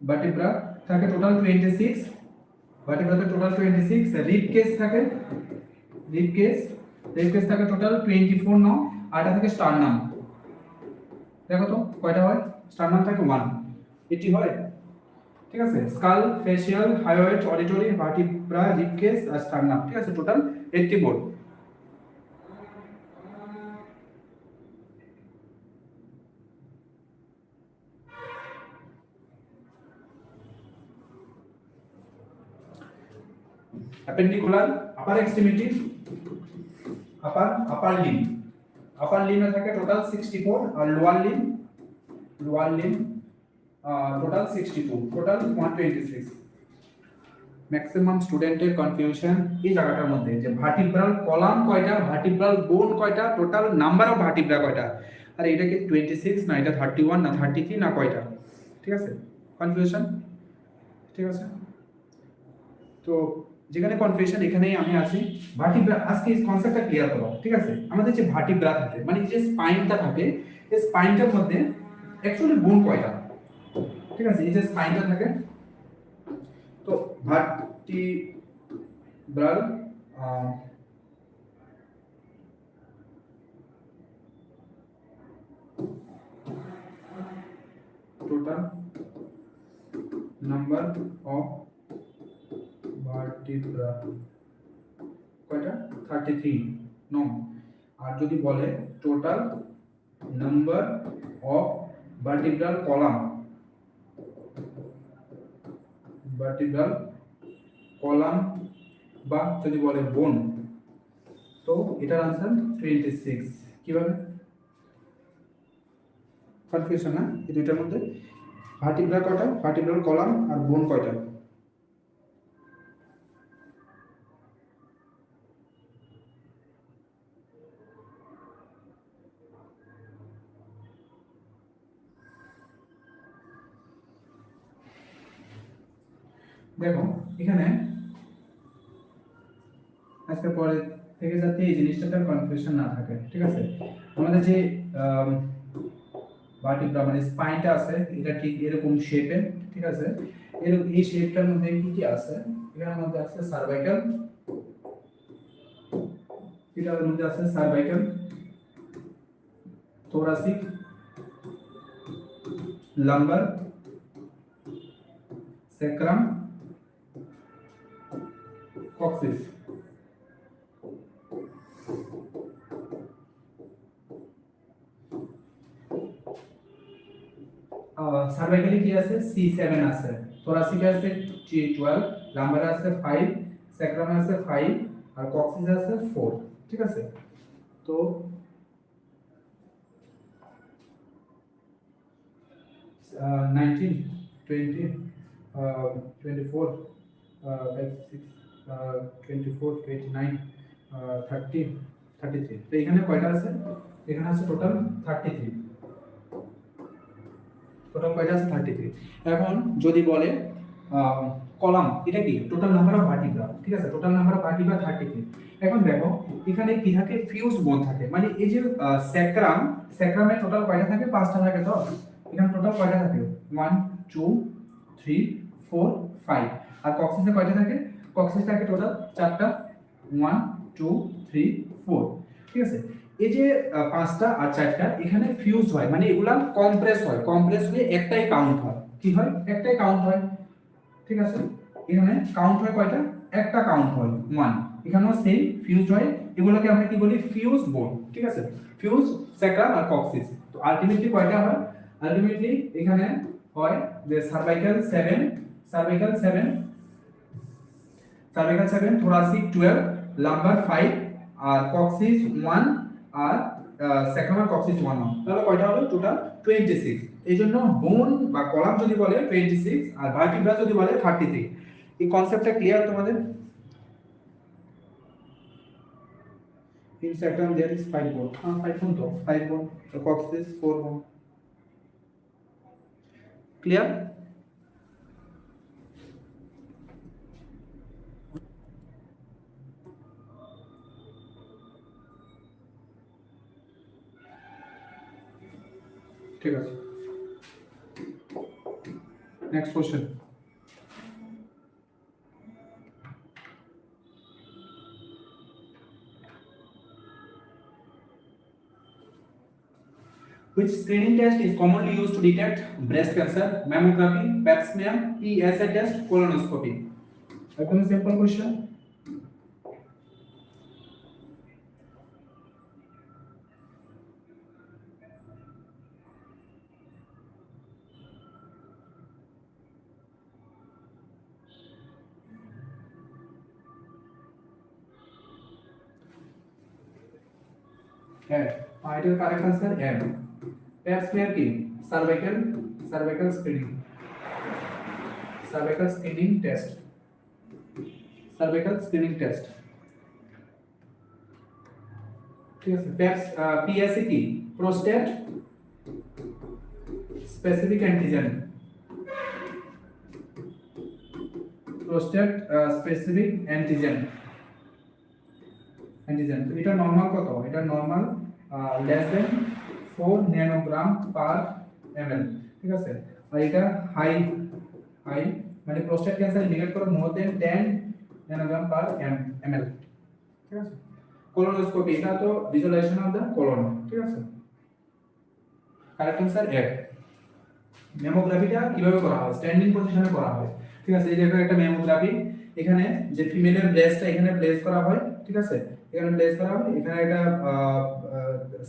ভার্টিব্রা থাকে টোটাল 26, ভার্টিব্রাতে টোটাল 26। রিব কেস থাকে, রিব কেস থাকে টোটাল 24 নাও, আর এটা থাকে স্টারনাম। দেখো তো কয়টা হয়? স্টারনাম থাকে 1, এটি হয়, ঠিক আছে। Skull, facial, hyoid, auditory, vertebra, rib cage আর স্টারনাম, ঠিক আছে, total 80 bone. Appendicular, upper extremity, upper limb, upper লিমে থাকে টোটাল 64, আর lower limb, total 62, total 126। Maximum স্টুডেন্টের কনফিউশন এই জায়গাটার মধ্যে যে ভার্টিব্রাল কলাম কয়টা, ভার্টিব্রাল বোন কয়টা, টোটাল নাম্বার অফ ভার্টিব্রা কয়টা, আর এটা কি 26 না এটা 31 না 33 না কয়টা, ঠিক আছে, কনফিউশন, ঠিক আছে। তো যেখানে কনফিউশন এখানেই আমি আছি। ভার্টিব্রা, আজকে এই কনসেপ্টটা ক্লিয়ার করো, ঠিক আছে। আমাদের যে ভার্টিব্রা থাকে মানে যে স্পাইনটা থাকে, এই স্পাইনটার মধ্যে অ্যাকচুয়ালি বোন কয়টা, ঠিক আছে, এই যে স্পাইনটা থাকে, তো vertebral total number of vertebra কয়টা? 33 নো। আর যদি বলে total number of vertebral column, vertebral column, বা যদি বলে বোন, তো এটার आंसर 26। কিভাবে? কনফিউশন না এই দুইটার মধ্যে? ভার্টিব্রা কয়টা, ভার্টিব্রাল কলাম আর বোন কয়টা? দেখো এখানে আজকে পরে থেকে যাতে এই জিনিসটাতে কনফিউশন না থাকে, ঠিক আছে। আমাদের যে ভার্টিব্রা মানে স্পাইনটা আছে, এটা ঠিক এরকম শেপের, ঠিক আছে। এরকম এই শেপটার মধ্যে কি কি আছে? এটার মধ্যে আছে সার্ভাইকাল, এটার মধ্যে আছে cervical, thoracic, lumbar, sacrum, coccyx। সার্ভাইকালি কি আছে? C7 আছে, thoracic আছে T12, lumbar আছে 5, sacrum আছে 5, আর coccyx আছে 4, ঠিক আছে। তো 19, 20, 24, 5, 6, 24, 29, 30, 33। তো এখানে কয়টা আছে? এখানে আছে টোটাল 33, টোটাল কয়টা আছে? 33। এখন যদি বলে কলাম, এটা কি? টোটাল নাম্বার অফ ভার্টিব্রা, ঠিক আছে, টোটাল নাম্বার অফ ভার্টিব্রা 33। এখন দেখো এখানে কি থাকে? ফিউজ বোন থাকে, মানে এই যে স্যাক্রাম, স্যাক্রামে টোটাল কয়টা থাকে? 5টা থাকে। তো এখানে টোটাল কয়টা থাকে? 1 2 3 4 5। আর কক্সিসে কয়টা থাকে? কক্সিস থাকে টোটাল 4টা, 1 2 3 4, ঠিক আছে। এই যে 5টা আর 4টা এখানে ফিউজ হয়, মানে এগুলা কম্প্রেস হয়, কম্প্রেস হয়ে একটাই কাউন্ট হয়। কি হয়? একটাই কাউন্ট হয়, ঠিক আছে। এখানে কাউন্ট হয় কয়টা? একটা কাউন্ট হয় 1। এখানেও সেম ফিউজ হয়, এগুলোকে আমরা কি বলি? ফিউজ বোর্ড, ঠিক আছে। ফিউজ, স্যাক্রাম আর কক্সিস। তো আলটিমেটলি কয়টা হয়? আলটিমেটলি এখানে হয় যে cervical 7, cervical 7, cervical 7, thoracic 12, lumber 5 আর কক্সিস 1 আর স্যাক্রাম আর কক্সিস 1 হয়। তাহলে কয়টা হলো? টোটাল 26। এইজন্য বোন বা কলাম যদি বলে 26 আর ভার্টিব্রা যদি বলে 33। এই কনসেপ্টটা ক্লিয়ার তোমাদের? In sacrum there is 5 bone. 5 bone তো 5 bone. So coccyx 4 bone. Clear? ঠিক আছে। Next question. Which screening test is commonly used to detect breast cancer? Mammography, pap smear, PSA test, colonoscopy. একদম simple question. এটার correct answer M. pap smear কি? cervical screening. cervical screening test. cervical screening test. ঠিক আছে। PSA কি? prostate specific antigen. prostate specific antigen. তো এটা নরমাল কত? এটা নরমাল less than 4 ন্যানোগ্রাম পার ml, ঠিক আছে। আর এটা হাই মানে প্রোস্টেট ক্যান্সার ডিটেক্ট করে মোর দেন 10 ন্যানোগ্রাম পার ml, ঠিক আছে। কোলোনোস্কোপি, এটা তো ভিজুয়ালাইজেশন অফ দা কোলন, ঠিক আছে। কারেক্ট आंसर এ। মেমোগ্রাফিটা কিভাবে করা হয়? স্ট্যান্ডিং পজিশনে করা হয়, ঠিক আছে। এই যে একটা মেমোগ্রাফি, এখানে যে ফিমেলের ব্রেস্টটা এখানে প্লেস করা হয়, ঠিক আছে। এখানে প্লেস করা হয়, এখানে একটা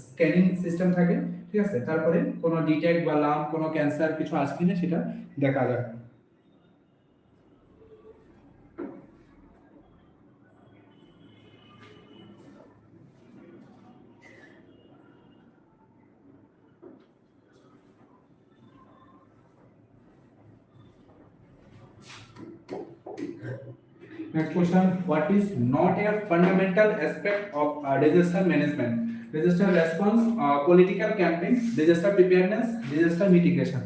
স্ক্যানিং সিস্টেম থাকে, ঠিক আছে। তারপরে কোনো ডিটেক্ট বা লাম্প, কোনো ক্যান্সার কিছু আছে কিনা সেটা দেখা যায়। Next question, what is not a fundamental aspect of disaster management? Disaster response, political campaign, disaster preparedness, disaster mitigation.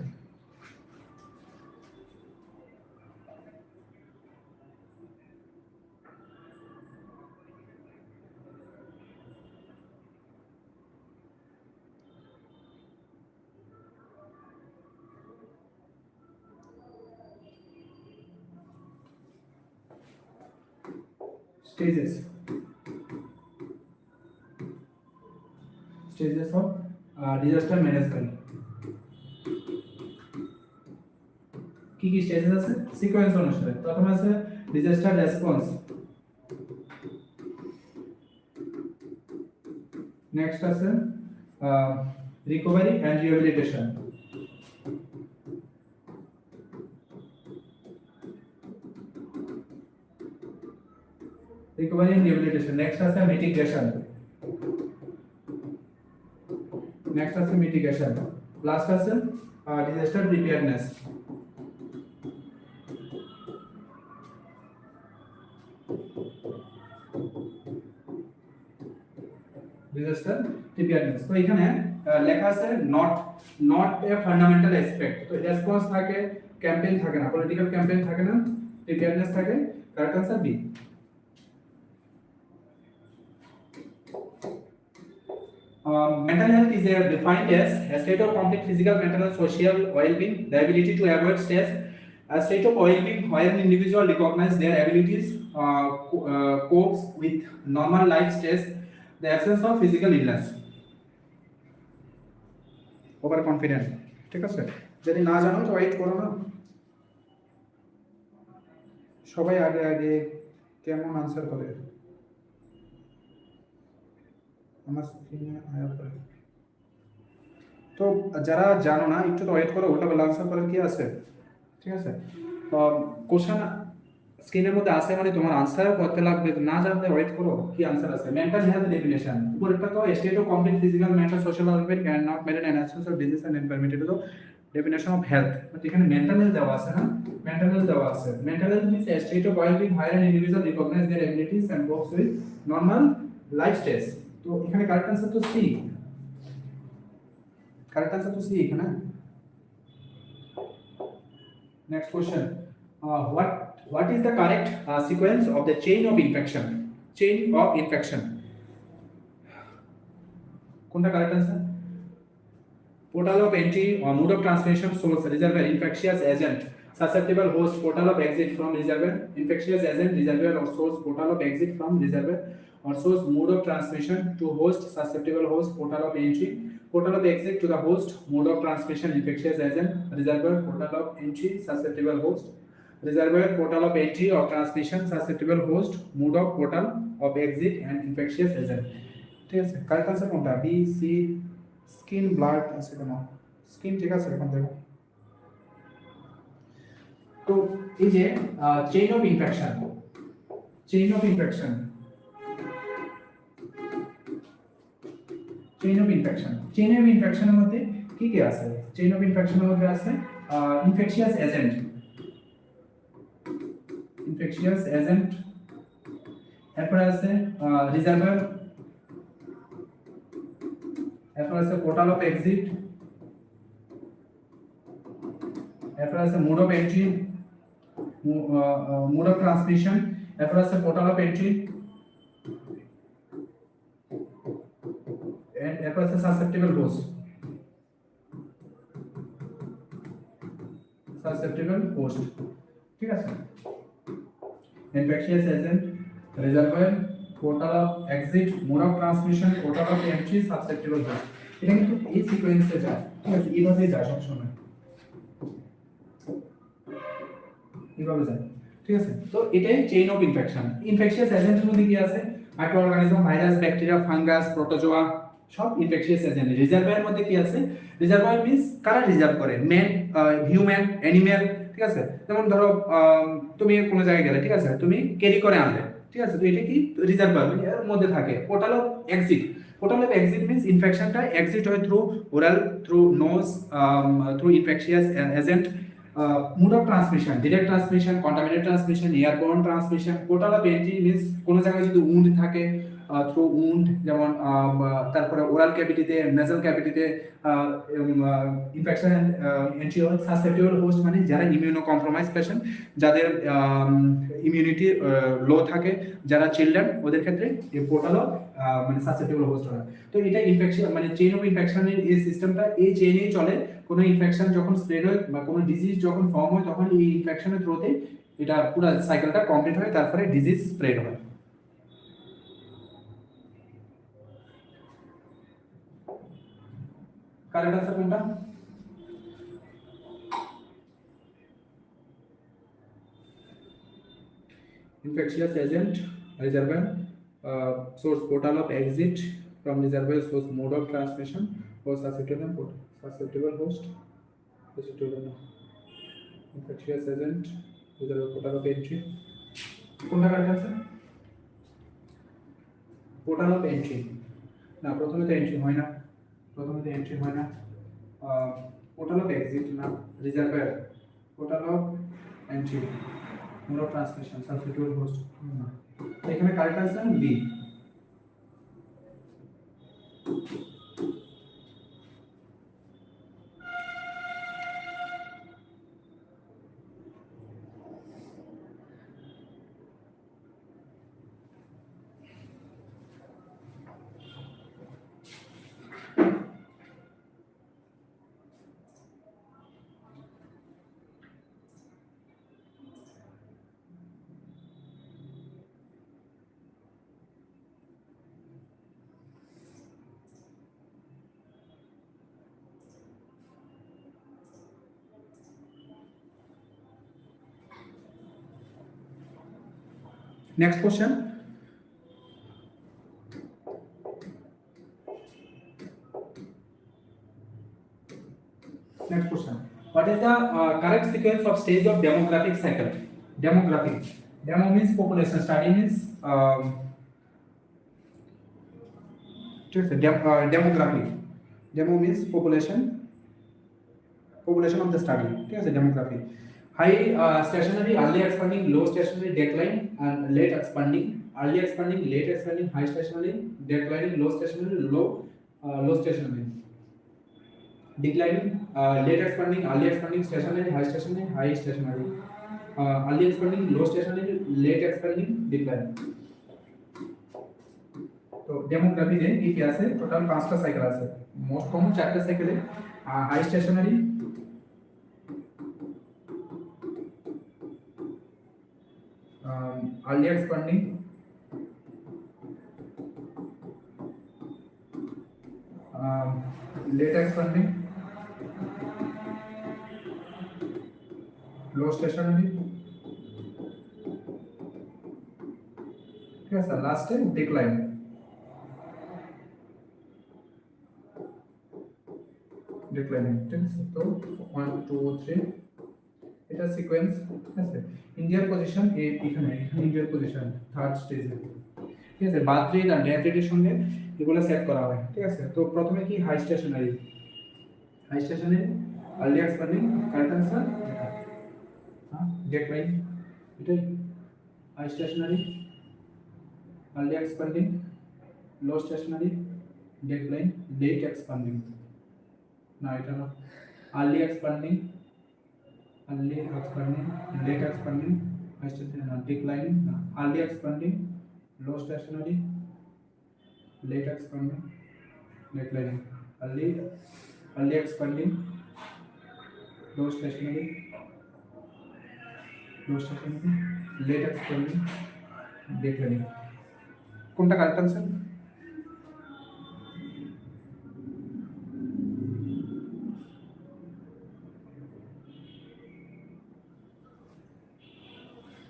Stages of disaster management. কি কি স্টেজেস আছে? সিকোয়েন্স অনুসারে প্রথমে আছে ডিজাস্টার রেসপন্স, নেক্সট আছে recovery and rehabilitation, recovery and rehabilitation, next আছে মিটিগেশন, লাস্ট আছে ডিজাস্টার প্রিপেয়ারনেস। Disaster preparedness. তো এখানে লেখা আছে নট এ ফান্ডামেন্টাল অ্যাসপেক্ট। তো রেসপন্স থাকে, ক্যাম্পেইন থাকে না, পলিটিক্যাল ক্যাম্পেইন থাকে না, প্রিপেয়ারনেস থাকে। Correct answer B. Mental health is defined as a state of complete physical, mental, and social well-being, the ability to avoid stress, a state of well-being where an individual recognize their abilities, copes with normal life stress, the absence of physical illness, over confident. ঠিক আছে, যদি না জানো তো ওয়েট করো না। সবাই আগে আগে কেমন আনসার করে আমার স্ক্রিনে আয়া পড়ে। তো যারা জানো না একটু তো ওয়েট করো, ওটা বলে আনসার করার কি আছে। ঠিক আছে, কোশ্চেন স্ক্রিনের মধ্যে আছে মানে তোমার আনসার করতে লাগবে, না জানলে ওয়েট করো কি আনসার আছে। মেন্টাল হেলথ ডেফিনেশন উপরেরটা তো state of complete physical mental social welfare can not maintain an absence of disease and environment, এটা তো ডেফিনেশন অফ হেলথ। বাট এখানে মেন্টাল হেলথ দেওয়া আছে না, মেন্টাল হেলথ দেওয়া আছে। Mental health means a state of wellbeing where an individual recognise their abilities and copes with normal life stage. তো এখানে কারেক্ট আনসার তো সি, কারেক্ট আনসার তো সি এখানে। Next question. What is the correct sequence of the chain of infection? Chain of infection. কোনটা correct answer? Portal of entry or mode of transmission source reservoir infectious agent susceptible host portal of exit from reservoir infectious agent reservoir or source portal of exit from reservoir or source mode of transmission to host susceptible host portal of entry portal of exit to the host mode of transmission infectious agent reservoir portal of entry susceptible host reservoir portal of entry or transmission susceptible host mode of portal of exit and infectious agent। ঠিক আছে, কারেক্ট आंसर কোনটা? বি, সি, স্কিন ব্লাড আছে কেন? স্কিন ঠিক আছে, এখন দেখো। তো এই যে chain of infection, chain of infection, chain of infection, chain of ইনফেকশনের মধ্যে কি কি আছে? চেইন অফ ইনফেকশনের মধ্যে আছে ইনফেকশিয়াস এজেন্ট, ইনফেকশিয়াস এজেন্ট, এরপর আছে রিজার্ভার, এরপর আছে পোর্টাল অফ এক্সিট, এরপর আছে mode of entry, mode of transmission, এরপর আছে পোর্টাল অফ এন্ট্রি, এরপর আছে সাসেপ্টিবল হোস্ট, সাসেপ্টিবল হোস্ট। ঠিক আছে, infectious agent, reservoir, portal of exit, mode of transmission, portal of entry, susceptible host. এটা কিন্তু এই সিকোয়েন্সে যায়। ঠিক আছে, এইভাবে যায় সবসময়, এইভাবে যায়। ঠিক আছে, তো এটাই চেইন অফ ইনফেকশন। ইনফেকশিয়াস এজেন্টের মধ্যে কি আছে? Micro organism, virus, bacteria, fungus, protozoa, সব ইনফেকশিয়াস এজেন্ট। রিজার্ভারের মধ্যে কি আছে? রিজার্ভার মিন্স কারা রিজার্ভ করে? Man, human, animal. ঠিক আছে, যেমন ধরো তুমি কোনো জায়গায় গেলে, ঠিক আছে, তুমি ক্যারি করে আনলে, ঠিক আছে, তো এটা কি রিজার্ভার, এর মধ্যে থাকে। Portal of exit, portal of exit means ইনফেকশনটা এক্সিট হয় through oral, through nose, through infectious agent. Mode of transmission, direct transmission, contaminate transmission, airborne transmission. Portal of entry means কোনো জায়গায় যদি উন্ড থাকে, থ্রু উন্ড, যেমন তারপরে ওরাল ক্যাভিটিতে, নেজাল ক্যাভিটিতে ইনফেকশন এন্ট্রি হয়। সাসেপ্টিবল হোস্ট মানে যারা ইমিউনো কম্প্রোমাইজ পেশেন্ট, যাদের ইমিউনিটি লো থাকে, যারা চিলড্রেন, ওদের ক্ষেত্রে এই পোর্টাল অফ মানে সাসেপ্টিবল হোস্ট হয়। তো এটা ইনফেকশন মানে চেইন অফ ইনফেকশনের এই সিস্টেমটা এই চেইনেই চলে। কোনো ইনফেকশন যখন স্প্রেড হয় বা কোনো ডিজিজ যখন ফর্ম হয়, তখন এই ইনফেকশনের থ্রুতে এটা পুরো সাইকেলটা কমপ্লিট হয়, তারপরে ডিজিজ স্প্রেড হয়। কারেক্ট আনসার কোনটা? Infectious agent, reservoir, source, portal of exit from reservoir, source, mode of transmission, or susceptible host, susceptible infectious agent, reservoir, portal of entry। কোনটা কারেক্ট আছে? পোর্টাল অফ এন্ট্রি না, প্রথমে তো এন্ট্রি হয় না, প্রথমে তো এন্ট্রি হয় না। পোর্টাল অফ এক্সিট না, reservoir, portal of entry, mode of transmission, susceptible host না। এখানে correct answer B. Next question. Next question. What is the correct sequence of stage of demographic cycle? Demographic. Demo means population. Study means demographic. Demo means population of the study. ঠিক আছে, demography. High stationary, early expanding, low stationary, decline, and late expanding. Early expanding, late expanding, high stationary, declining, low stationary, low stationary. Declining, late expanding, early expanding, stationary, high stationary. Early expanding, low stationary, late expanding, declining. তো ডেমোগ্রাফিতে কি কি আছে? টোটাল 5টা সাইকেল আছে। মোস্ট কমন 4টা সাইকেলে high stationary, early expanding, late expanding, low stationary, ঠিক আছে, লাস্টে ডিক্লাইন। ডিক্লাইনিং, ঠিক আছে। তো 1 2 3 এটা সিকোয়েন্স, ঠিক আছে। ইন্ডিয়ার পজিশন এখানে ইন্ডিয়ার পজিশন থার্ড স্টেজে, ঠিক আছে। বার্থ রেট আর ডেথ রেটের সঙ্গে এগুলো সেট করা হয়, ঠিক আছে। তো প্রথমে কি high stationary, early expanding, correct answer হ্যাঁ ডিক্লাইন, এটাই high stationary, early expanding, low stationary, decline, late expanding, না এটা না, early expanding, late expanding, high stationary, declining, early expanding, low stationary, late expanding, declining, early expanding, low stationary, late expanding, declining. কোনটা correct answer?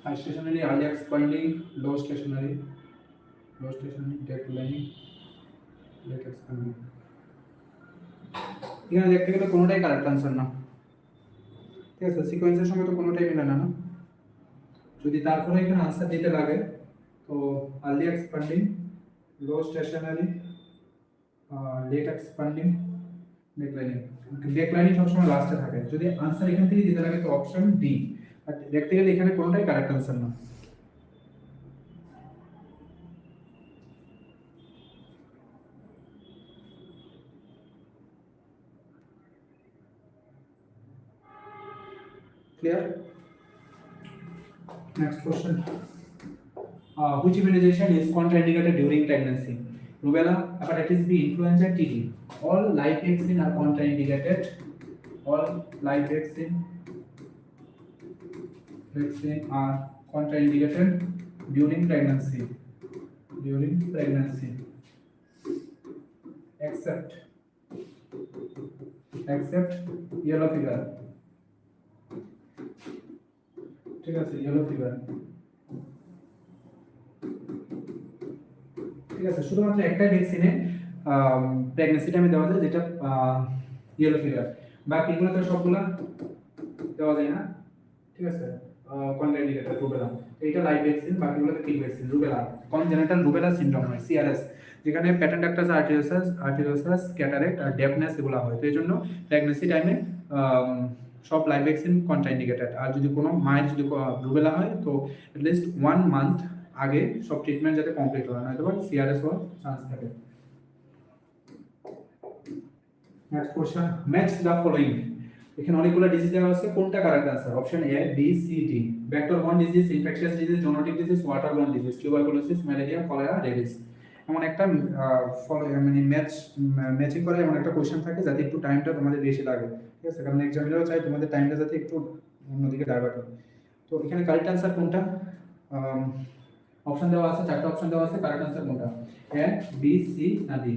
High stationary, early expanding, low stationary, declining, late expanding. এখানে দেখতে গেলে কোনোটাই কারেক্ট আনসার না, ঠিক আছে। সিকোয়েন্সের সঙ্গে তো কোনোটাই মিলে না। যদি তারপরে এখানে আনসার দিতে লাগে তো early expanding, low stationary, late expanding, declining. Declining সবসময় লাস্টে থাকে। যদি আনসার এখান থেকে দিতে লাগে তো অপশন ডি। বাট দেখতে গেলে এখানে কোনোটাই কারেক্ট আনসার না। Clear? Next question. Which immunization is contraindicated during pregnancy? Rubella, hepatitis B, influenza, TB. All live vaccine are contraindicated. All live vaccine are contraindicated during pregnancy. Except yellow fever. ঠিক আছে, ইয়েলো ফিভার, ঠিক আছে। শুধুমাত্র একটা ভ্যাকসিনে প্রেগন্যান্সি টাইমে দেওয়া যায়, যেটা ইয়েলো ফিভার। বাকি এগুলো তো সবগুলা দেওয়া যায় না, ঠিক আছে। কন্ট্রাইন্ডিকেটেড রুবেলা, এইটা লাইভ ভ্যাকসিন, বাকিগুলোতে kill vaccine. Rubella congenital rubella syndrome হয়, সিআরএস, যেখানে প্যাটেন্টাক্টাস আর্টেরিওসাস ক্যাটারেক্ট আর ডেফনেস এগুলো হয়। তো এই জন্য প্রেগন্যান্সি টাইমে সব লাইভ ভ্যাকসিন কন্ট্রাইন্ডিকেটেড। আর যদি কোনো মায়ের যদি রুবেলা হয় তো অ্যাটলিস্ট 1 মান্থ আগে সব ট্রিটমেন্ট যাতে কমপ্লিট হয়, নয়তো সিআরএস হওয়ার চান্স থাকে। Next question, match the following. এখানে অনেকগুলো ডিজিজ দেওয়া আছে, কোনটা correct answer? Option A, B, C, D. Vector borne disease, infectious disease, zoonotic disease, water borne disease, tuberculosis, malaria, cholera, rabies. এমন একটা মানে ম্যাচিং করে এমন একটা কোশ্চেন থাকে যাতে একটু টাইমটা তোমাদের বেশি লাগে, ঠিক আছে। কারণ এক্সামিনারও চাই তোমাদের টাইমটা যাতে একটু অন্যদিকে ডাইভার্ট হয়। তো এখানে কারেক্ট আনসার কোনটা? অপশন দেওয়া আছে, 4টা অপশন দেওয়া আছে, কারেক্ট আনসার কোনটা? এ, বি, সি না ডি?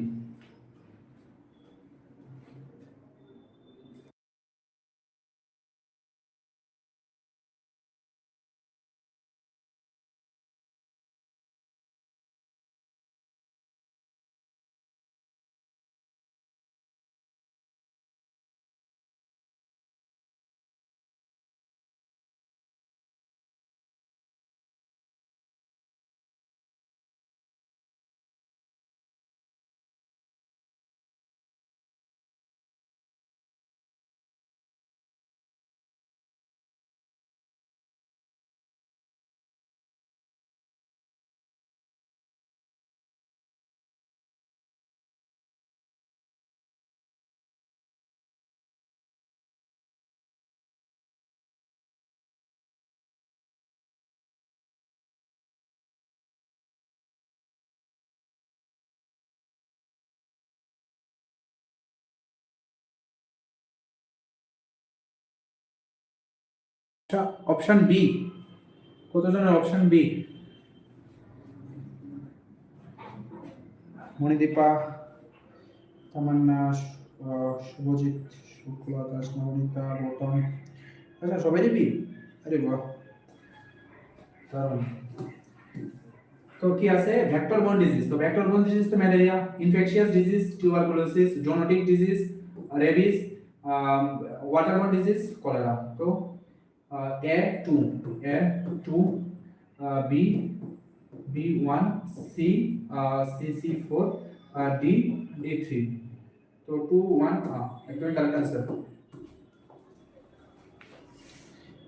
অপশন বি, কতজনের অপশন বি? মণিদীপা, তামান্না, শুভজিৎ, শুক্লা দাস, নবনীতা, গৌতম। আচ্ছা, সবাই বি? আরে বাহ, দারুণ। তো কি আছে? Vector borne disease. তো ভেক্টর বোর্ন ডিজিজ তো malaria, infectious disease tuberculosis, zoonotic disease rabies, waterborne disease cholera. তো এ 2, বি 1, সি 4, ডি 3। তো 2 1 একদম correct answer.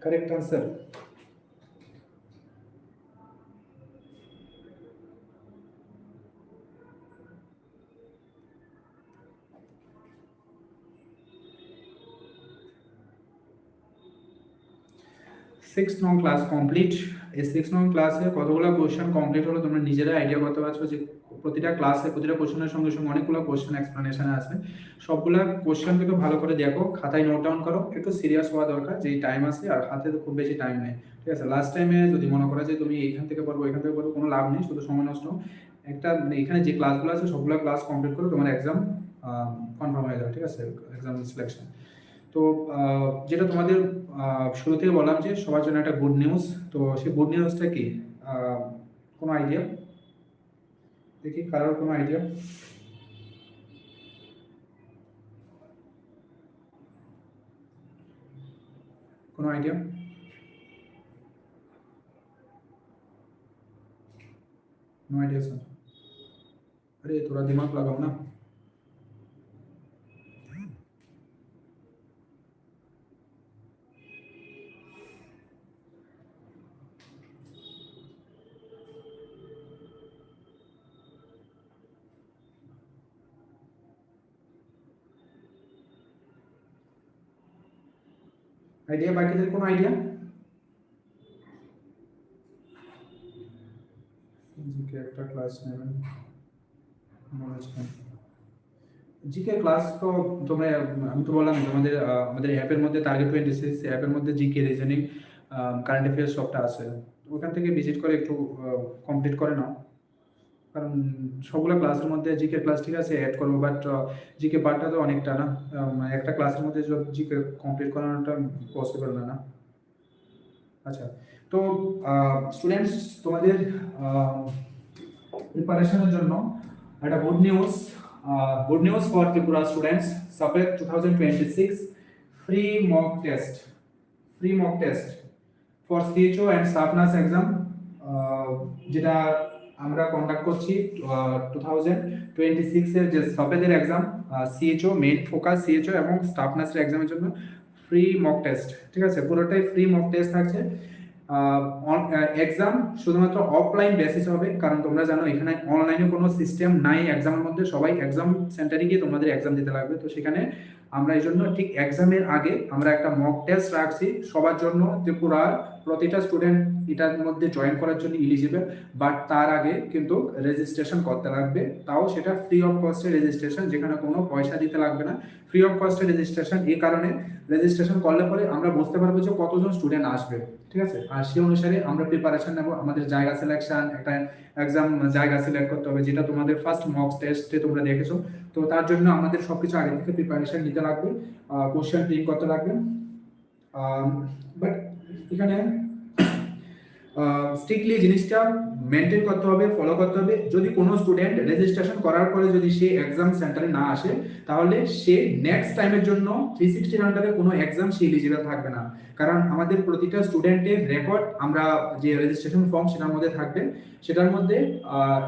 Correct answer. Six নং ক্লাস কমপ্লিট। এই 6 নং ক্লাসে কতগুলো কোশ্চেন কমপ্লিট হলো তোমরা নিজেরা আইডিয়া করতে পারছো যে প্রতিটা ক্লাসে প্রতিটা কোশ্চেনের সঙ্গে সঙ্গে অনেকগুলো কোশ্চেন এক্সপ্লেনেশন আছে। সবগুলা কোশ্চেন কিন্তু ভালো করে দেখো, খাতায় নোট ডাউন করো, একটু সিরিয়াস হওয়া দরকার, যেই টাইম আছে আর হাতে তো খুব বেশি টাইম নেই, ঠিক আছে? লাস্ট টাইমে যদি মনে করো যে তুমি এখান থেকে পড়বো এখান থেকে পড়বো, কোনো লাভ নেই, শুধু সময় নষ্ট। একটা মানে এখানে যে ক্লাসগুলো আছে সবগুলো ক্লাস কমপ্লিট করো, তোমার এক্সাম কনফার্ম হয়ে যাবে, ঠিক আছে? Exam selection. তো যেটা তোমাদের শুরু থেকে বললাম যে সবার জন্য একটা গুড নিউজ। তো সেই গুড নিউজটা কি? কোনো আইডিয়া? দেখি কারোর কোনো আইডিয়া? কোনো আইডিয়া? No idea sir. अरे थोड़ा दिमाग लगाओ ना। আইডিয়া বাকিদের কোনো আইডিয়া? জিকে একটা ক্লাস নেবেন, নলেজ ক্যাম্প। জিকে ক্লাস তো তোমরা, আমি তো বললাম তোমাদের আমাদের অ্যাপের মধ্যে টার্গেট 26 অ্যাপের মধ্যে জিকে, রিজনিং, কারেন্ট অ্যাফেয়ার্স সবটা আছে। ওখান থেকে ভিজিট করে একটু কমপ্লিট করে নাও, কারণ সবগুলো ক্লাসের মধ্যে জিকে ক্লাস ঠিক আছে অ্যাড করবো, বাট জিকে পার্টটা তো অনেকটা না, একটা ক্লাসের মধ্যে জিকে কমপ্লিট করানোটা পসিবল না। আচ্ছা, তো স্টুডেন্টস তোমাদের প্রিপারেশনের জন্য একটা good news for Tripura students. সাপেক 2026 free mock test for CHO and staff nurse exam, যেটা আমরা কন্ডাক্ট করছি 2026 এর যে সাপেদের exam, CHO main focus CHO এবং স্টাফ নার্সের এক্সামের জন্য ফ্রি মক টেস্ট, ঠিক আছে? পুরোটাই ফ্রি মক টেস্ট থাকছে। এক্সাম শুধুমাত্র অফলাইন বেসিস হবে, কারণ তোমরা জানো এখানে অনলাইনে কোনো সিস্টেম নাই এক্সামের মধ্যে, সবাই এক্সাম সেন্টারে গিয়ে তোমাদের এক্সাম দিতে লাগবে। তো সেখানে আমরা এই জন্য ঠিক এক্সামের আগে আমরা একটা মক টেস্ট রাখছি সবার জন্য, ত্রিপুরার প্রতিটা স্টুডেন্ট এটার মধ্যে জয়েন করার জন্য এলিজিবল, বাট তার আগে কিন্তু রেজিস্ট্রেশন করতে লাগবে, তাও সেটা ফ্রি অফ কস্টে রেজিস্ট্রেশন, যেখানে কোনো পয়সা দিতে লাগবে না, ফ্রি অফ কস্টে রেজিস্ট্রেশন। এই কারণে রেজিস্ট্রেশন করলে পরে আমরা বুঝতে পারবো যে কতজন স্টুডেন্ট আসবে, ঠিক আছে? আর সেই অনুসারে আমরা প্রিপারেশন নেব, আমাদের জায়গা সিলেকশন, একটা এক্সাম জায়গা সিলেক্ট করতে হবে, যেটা তোমাদের ফার্স্ট মক টেস্টে তোমরা দেখেছো। তো তার জন্য আমাদের সবকিছু আগে থেকে প্রিপারেশন নিতে লাগবে, কোশ্চেন প্রিন্ট করতে লাগবে। বাট এখানে স্ট্রিক্টলি জিনিসটা মেনটেন করতে হবে, ফলো করতে হবে। যদি কোনো স্টুডেন্ট রেজিস্ট্রেশন করার পরে যদি সে এক্সাম সেন্টারে না আসে, তাহলে সে নেক্সট টাইমের জন্য 360 আন্ডারে কোনো এক্সাম সে এলিজিবল থাকবে না, কারণ আমাদের প্রতিটা স্টুডেন্টের রেকর্ড আমরা যে রেজিস্ট্রেশন ফর্ম সেটার মধ্যে থাকবে, সেটার মধ্যে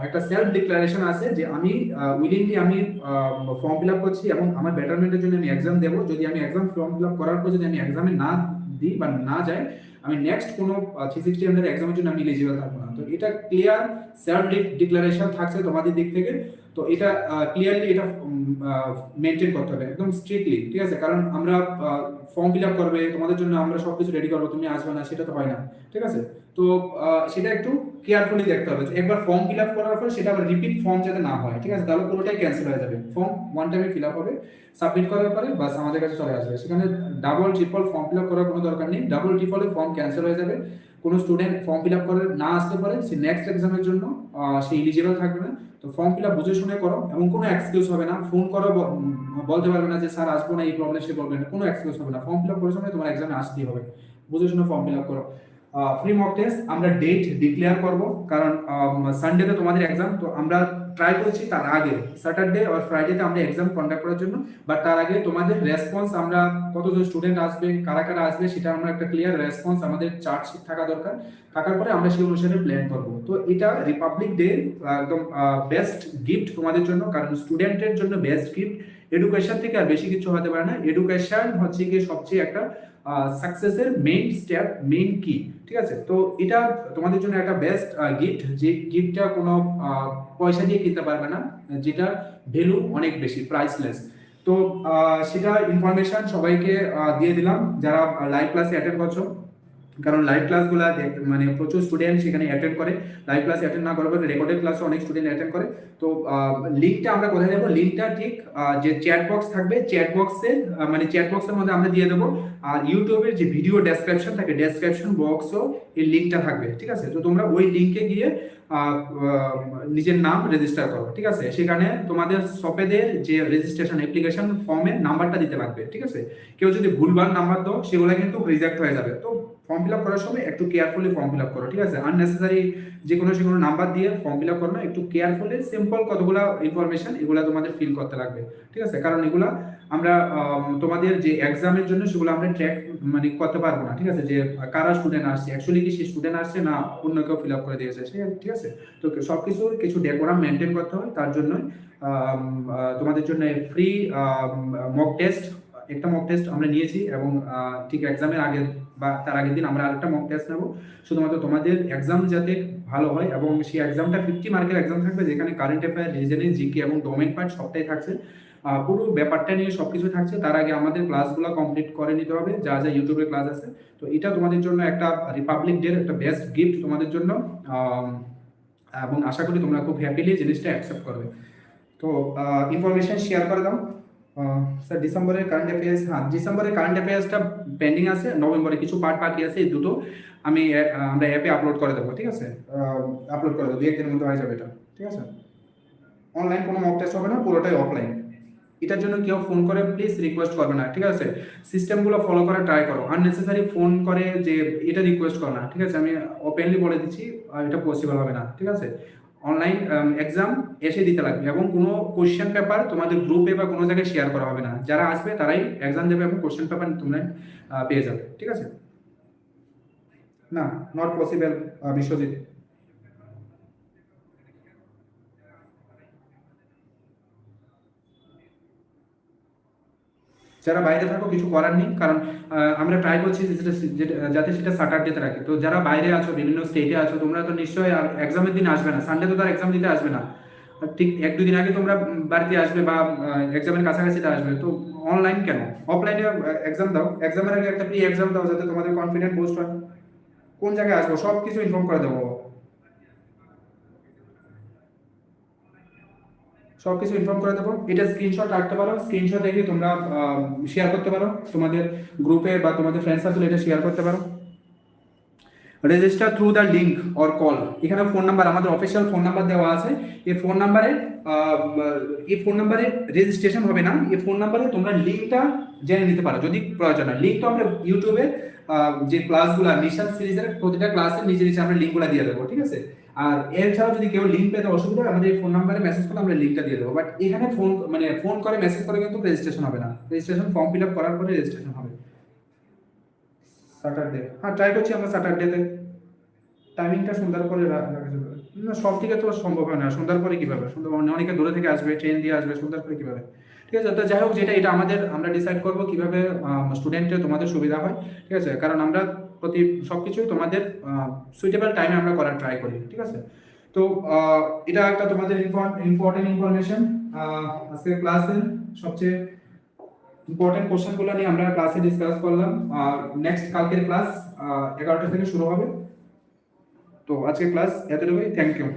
একটা সেলফ ডিক্লারেশন আছে যে আমি উইলিংলি আমি ফর্ম ফিল আপ করছি এবং আমার বেটারমেন্টের জন্য আমি এক্সাম দেবো। যদি আমি এক্সাম ফর্ম ফিল আপ করার পর যদি আমি এক্সামে না দিই বা না যাই, আমি নেক্সট কোনো 360 আন্ডার এক্সামের জন্য আমি এলিজিবল থাকবো না। তো এটা ক্লিয়ার সেলফ ডিক্লারেশন থাকছে তোমাদের দিক থেকে, তো এটা ক্লিয়ারলি এটা মেনটেন করতে হবে একদম স্ট্রিক্টলি, ঠিক আছে? কারণ আমরা ফর্ম ফিল আপ করবে তোমাদের জন্য, আমরা সবকিছু রেডি করবো, তুমি আসবে না সেটা তো হয় না, ঠিক আছে? তো সেটা একটু কেয়ারফুলি দেখতে হবে। একবার ফর্ম ফিল আপ করার পর সেটা আবার রিপিট ফর্ম যাতে না হয়, ঠিক আছে? তাহলে পুরোটাই ক্যান্সেল হয়ে যাবে। ফর্ম ওয়ান টাইমে ফিল আপ হবে, সাবমিট করার পরে বাস আমাদের কাছে চলে আসবে। সেখানে double triple form fill up করার কোনো দরকার নেই। ডাবল ট্রিপলে ফর্ম ক্যান্সেল হয়ে যাবে। কোনো স্টুডেন্ট ফর্ম ফিল আপ করে না আসতে পারে, সে নেক্সট এক্সামের জন্য সে ইলিজিবল থাকবে না। তো ফর্ম ফিল আপ বুঝে শুনে করো, এবং কোনো এক্সকিউজ হবে না। ফোন করো বলতে পারবে না যে স্যার আসবো না, এই প্রবলেম সে বলবে না, কোনো এক্সকিউজ হবে না। ফর্ম ফিল আপ করার সময় তোমার এক্সামে আসতেই হবে, বুঝে শুনে ফর্ম ফিল আপ করো। ফ্রি মক টেস্ট আমরা ডেট ডিক্লেয়ার করব, কারণ সানডেতে তোমাদের এক্সাম। তো আমরা ট্রাই করছি তার আগে স্যাটারডে আর ফ্রাইডেতে আমরা এক্সাম কন্ডাক্ট করার জন্য। বাট তার আগে তোমাদের রেসপন্স, আমরা কতজন স্টুডেন্ট আসবে, কারা কারা আসবে, সেটা আমরা একটা ক্লিয়ার রেসপন্স আমাদের চার্টশিট থাকা দরকার। থাকার পরে আমরা সেই অনুসারে প্ল্যান করব। তো এটা রিপাবলিক ডে একদম বেস্ট গিফট তোমাদের জন্য, কারণ স্টুডেন্টের জন্য বেস্ট গিফট এডুকেশন থেকে আর বেশি কিছু হতে পারে না। এডুকেশন হচ্ছে কি সবচেয়ে একটা সাকসেসের মেইন স্টেপ, মেইন কি, ঠিক আছে? তো এটা তোমাদের জন্য একটা বেস্ট গিফট, যে গিফটটা কোনো পয়সা দিয়ে কিনতে পারবে না, যেটা ভ্যালু অনেক বেশি, প্রাইসলেস। তো সেটা ইনফরমেশন সবাইকে দিয়ে দিলাম যারা লাইভ ক্লাসে অ্যাটেন্ড করছো, কারণ লাইভ ক্লাসগুলো মানে প্রচুর স্টুডেন্ট সেখানে অ্যাটেন্ড করে। লাইভ ক্লাস অ্যাটেন্ড না করার পরে রেকর্ডেড ক্লাসে অনেক স্টুডেন্ট অ্যাটেন্ড করে। তো লিঙ্কটা আমরা কোথায় দেবো? লিঙ্কটা ঠিক যে চ্যাট বক্স থাকবে, চ্যাট বক্সের মানে চ্যাট বক্সের মধ্যে আমরা দিয়ে দেবো। আর ইউটিউবের যে ভিডিও ডেসক্রিপশন থাকে, ডেসক্রিপশন বক্সও এই লিঙ্কটা থাকবে, ঠিক আছে? তো তোমরা ওই লিঙ্কে গিয়ে নিজের নাম রেজিস্টার করো, ঠিক আছে? সেখানে তোমাদের শপেদের যে রেজিস্ট্রেশন অ্যাপ্লিকেশন ফর্মের নাম্বারটা দিতে লাগবে, ঠিক আছে? কেউ যদি ভুলভাল নাম্বার দাও সেগুলো কিন্তু রিজেক্ট হয়ে যাবে। তো ফর্ম ফিল আপ করার সময় একটু কেয়ারফুলি ফর্ম ফিল আপ করো, ঠিক আছে? আননেসেসারি যে কোনো নাম্বার দিয়ে ফর্ম ফিল আপ করো না, একটু কেয়ারফুলি সিম্পল কতগুলো ইনফরমেশন এগুলো তোমাদের ফিল করতে লাগবে, ঠিক আছে? কারণ এগুলা আমরা তোমাদের যে এক্সামের জন্য সেগুলো আমরা ট্র্যাক মানে করতে পারবো না, ঠিক আছে? যে কারা স্টুডেন্ট আসছে, অ্যাকচুয়ালি কি সেই স্টুডেন্ট আসছে না অন্য কেউ ফিল আপ করে দিয়েছে, ঠিক আছে? তো সব কিছু ডেকোরাম মেনটেন করতে হয়। তার জন্যই তোমাদের জন্য ফ্রি মক টেস্ট, একটা মক টেস্ট আমরা নিয়েছি, এবং ঠিক এক্সামের আগে বা তার আগের দিন আমরা আরেকটা মক টেস্ট নেবো, শুধুমাত্র তোমাদের এক্সাম যাতে ভালো হয়। এবং সেই এক্সামটা 50 মার্কের এক্সাম থাকবে, যেখানে কারেন্ট অ্যাফেয়ার, রিজনিং, জিকে এবং ডোমেন পার্ট সবটাই থাকছে। পুরো ব্যাপারটা নিয়ে সবকিছু থাকছে। তার আগে আমাদের ক্লাসগুলো কমপ্লিট করে নিতে হবে, যা যা ইউটিউবে ক্লাস আছে। তো এটা তোমাদের জন্য একটা রিপাবলিক ডের একটা বেস্ট গিফট তোমাদের জন্য, এবং আশা করি তোমরা খুব হ্যাপিলি জিনিসটা অ্যাকসেপ্ট করবে। তো ইনফরমেশন শেয়ার করে দাও। স্যার ডিসেম্বরের কারেন্ট অ্যাফেয়ার্স, হ্যাঁ ডিসেম্বরের কারেন্ট অ্যাফেয়ার্সটা পেন্ডিং আছে, নভেম্বরে কিছু পার্ট বাকি আছে, এই দুটো আমি আমরা অ্যাপে আপলোড করে দেবো, ঠিক আছে? আপলোড করে দেবো, 2-1 দিনের মধ্যে হয়ে যাবে এটা, ঠিক আছে? অনলাইন কোনো মক টেস্ট হবে না, পুরোটাই অফলাইন। এটার জন্য কেউ ফোন করে প্লিজ রিকোয়েস্ট করবে না, ঠিক আছে? সিস্টেমগুলো ফলো করার ট্রাই করো। আননেসেসারি ফোন করে যে এটা রিকোয়েস্ট করো না, ঠিক আছে? আমি ওপেনলি বলে দিচ্ছি, এটা পসিবল হবে না, ঠিক আছে? অনলাইন এক্সাম এসে দিতে লাগবে, এবং কোনো কোশ্চেন পেপার তোমাদের গ্রুপে বা কোনো জায়গায় শেয়ার করা হবে না। যারা আসবে তারাই এক্সাম দেবে, এবং কোশ্চেন পেপার তোমরা পেয়ে যাবে, ঠিক আছে? না, নট পসিবল বিশ্বজিৎ। যারা বাইরে থাকো কিছু করার নেই, কারণ আমরা ট্রাই করছি যাতে সেটা স্যাটারডেতে রাখি। তো যারা বাইরে আছো, বিভিন্ন স্টেটে আছো, তোমরা তো নিশ্চয়ই এক্সামের দিন আসবে না, সানডে তো তার এক্সাম দিতে আসবে না। ঠিক 1-2 দিন আগে তোমরা বাড়িতে আসবে, বা এক্সামের কাছাকাছিতে আসবে। তো অনলাইন কেন, অফলাইনে এক্সাম দাও। এক্সামের আগে একটা প্রি এক্সাম দাও, যাতে তোমাদের কনফিডেন্ট বুস্ট হয়। কোন জায়গায় আসবো সব কিছু ইনফর্ম করে দেবো, সব কিছু ইনফর্ম করে দেবো। এটা স্ক্রিনশট রাখতে পারো, স্ক্রিনশট দেখে তোমরা শেয়ার করতে পারো তোমাদের গ্রুপে, বা তোমাদের ফ্রেন্ড সার্কেল এটা শেয়ার করতে পারো। Register through the link or call, এখানে ফোন নাম্বার, আমাদের অফিসিয়াল ফোন নাম্বার দেওয়া আছে। এই ফোন নাম্বারে রেজিস্ট্রেশন হবে না, এই ফোন নাম্বারে তোমরা লিঙ্কটা জেনে নিতে পারো যদি প্রয়োজন হয়। লিঙ্ক তো আমরা ইউটিউবে যে ক্লাসগুলো, মিশন সিরিজের প্রতিটা ক্লাসের নিচে নিচে আমরা লিঙ্কগুলো দিয়ে দেবো, ঠিক আছে? আর এছাড়াও যদি কেউ লিঙ্ক পেতে অসুবিধা হয়, আমাদের এই ফোন নাম্বারে মেসেজ করলে আমরা লিঙ্কটা দিয়ে দেবো। বাট এখানে ফোন করে মেসেজ করে কিন্তু রেজিস্ট্রেশন হবে না, রেজিস্ট্রেশন ফর্ম ফিল আপ করার পরে রেজিস্ট্রেশন হবে। স্যাটারডে, হ্যাঁ ট্রাই করছি আমরা স্যাটারডেতে। টাইমিংটা সন্ধ্যার পরে রাখা যাবে না, সব থেকে তো সম্ভব হয় না। সন্ধ্যার পরে কিভাবে? অনেকে দূরে থেকে আসবে, ট্রেন দিয়ে আসবে, সন্ধ্যার পরে কিভাবে? ঠিক আছে, তো যাই হোক, এটা আমরা ডিসাইড করবো কিভাবে স্টুডেন্টের তোমাদের সুবিধা হয়, ঠিক আছে? কারণ আমরা সবকিছুই তোমাদের সুইটেবল টাইমে আমরা করার ট্রাই করি, ঠিক আছে? তো এটা একটা তোমাদের ইম্পর্টেন্ট ইনফরমেশন। আজকে ক্লাসের সবচেয়ে ইম্পর্টেন্ট কোশ্চেনগুলো নিয়ে আমরা ক্লাসে ডিসকাস করলাম। আর নেক্সট কালকের ক্লাস 11টা থেকে শুরু হবে। তো আজকে ক্লাস এতটুকুই, থ্যাংক ইউ।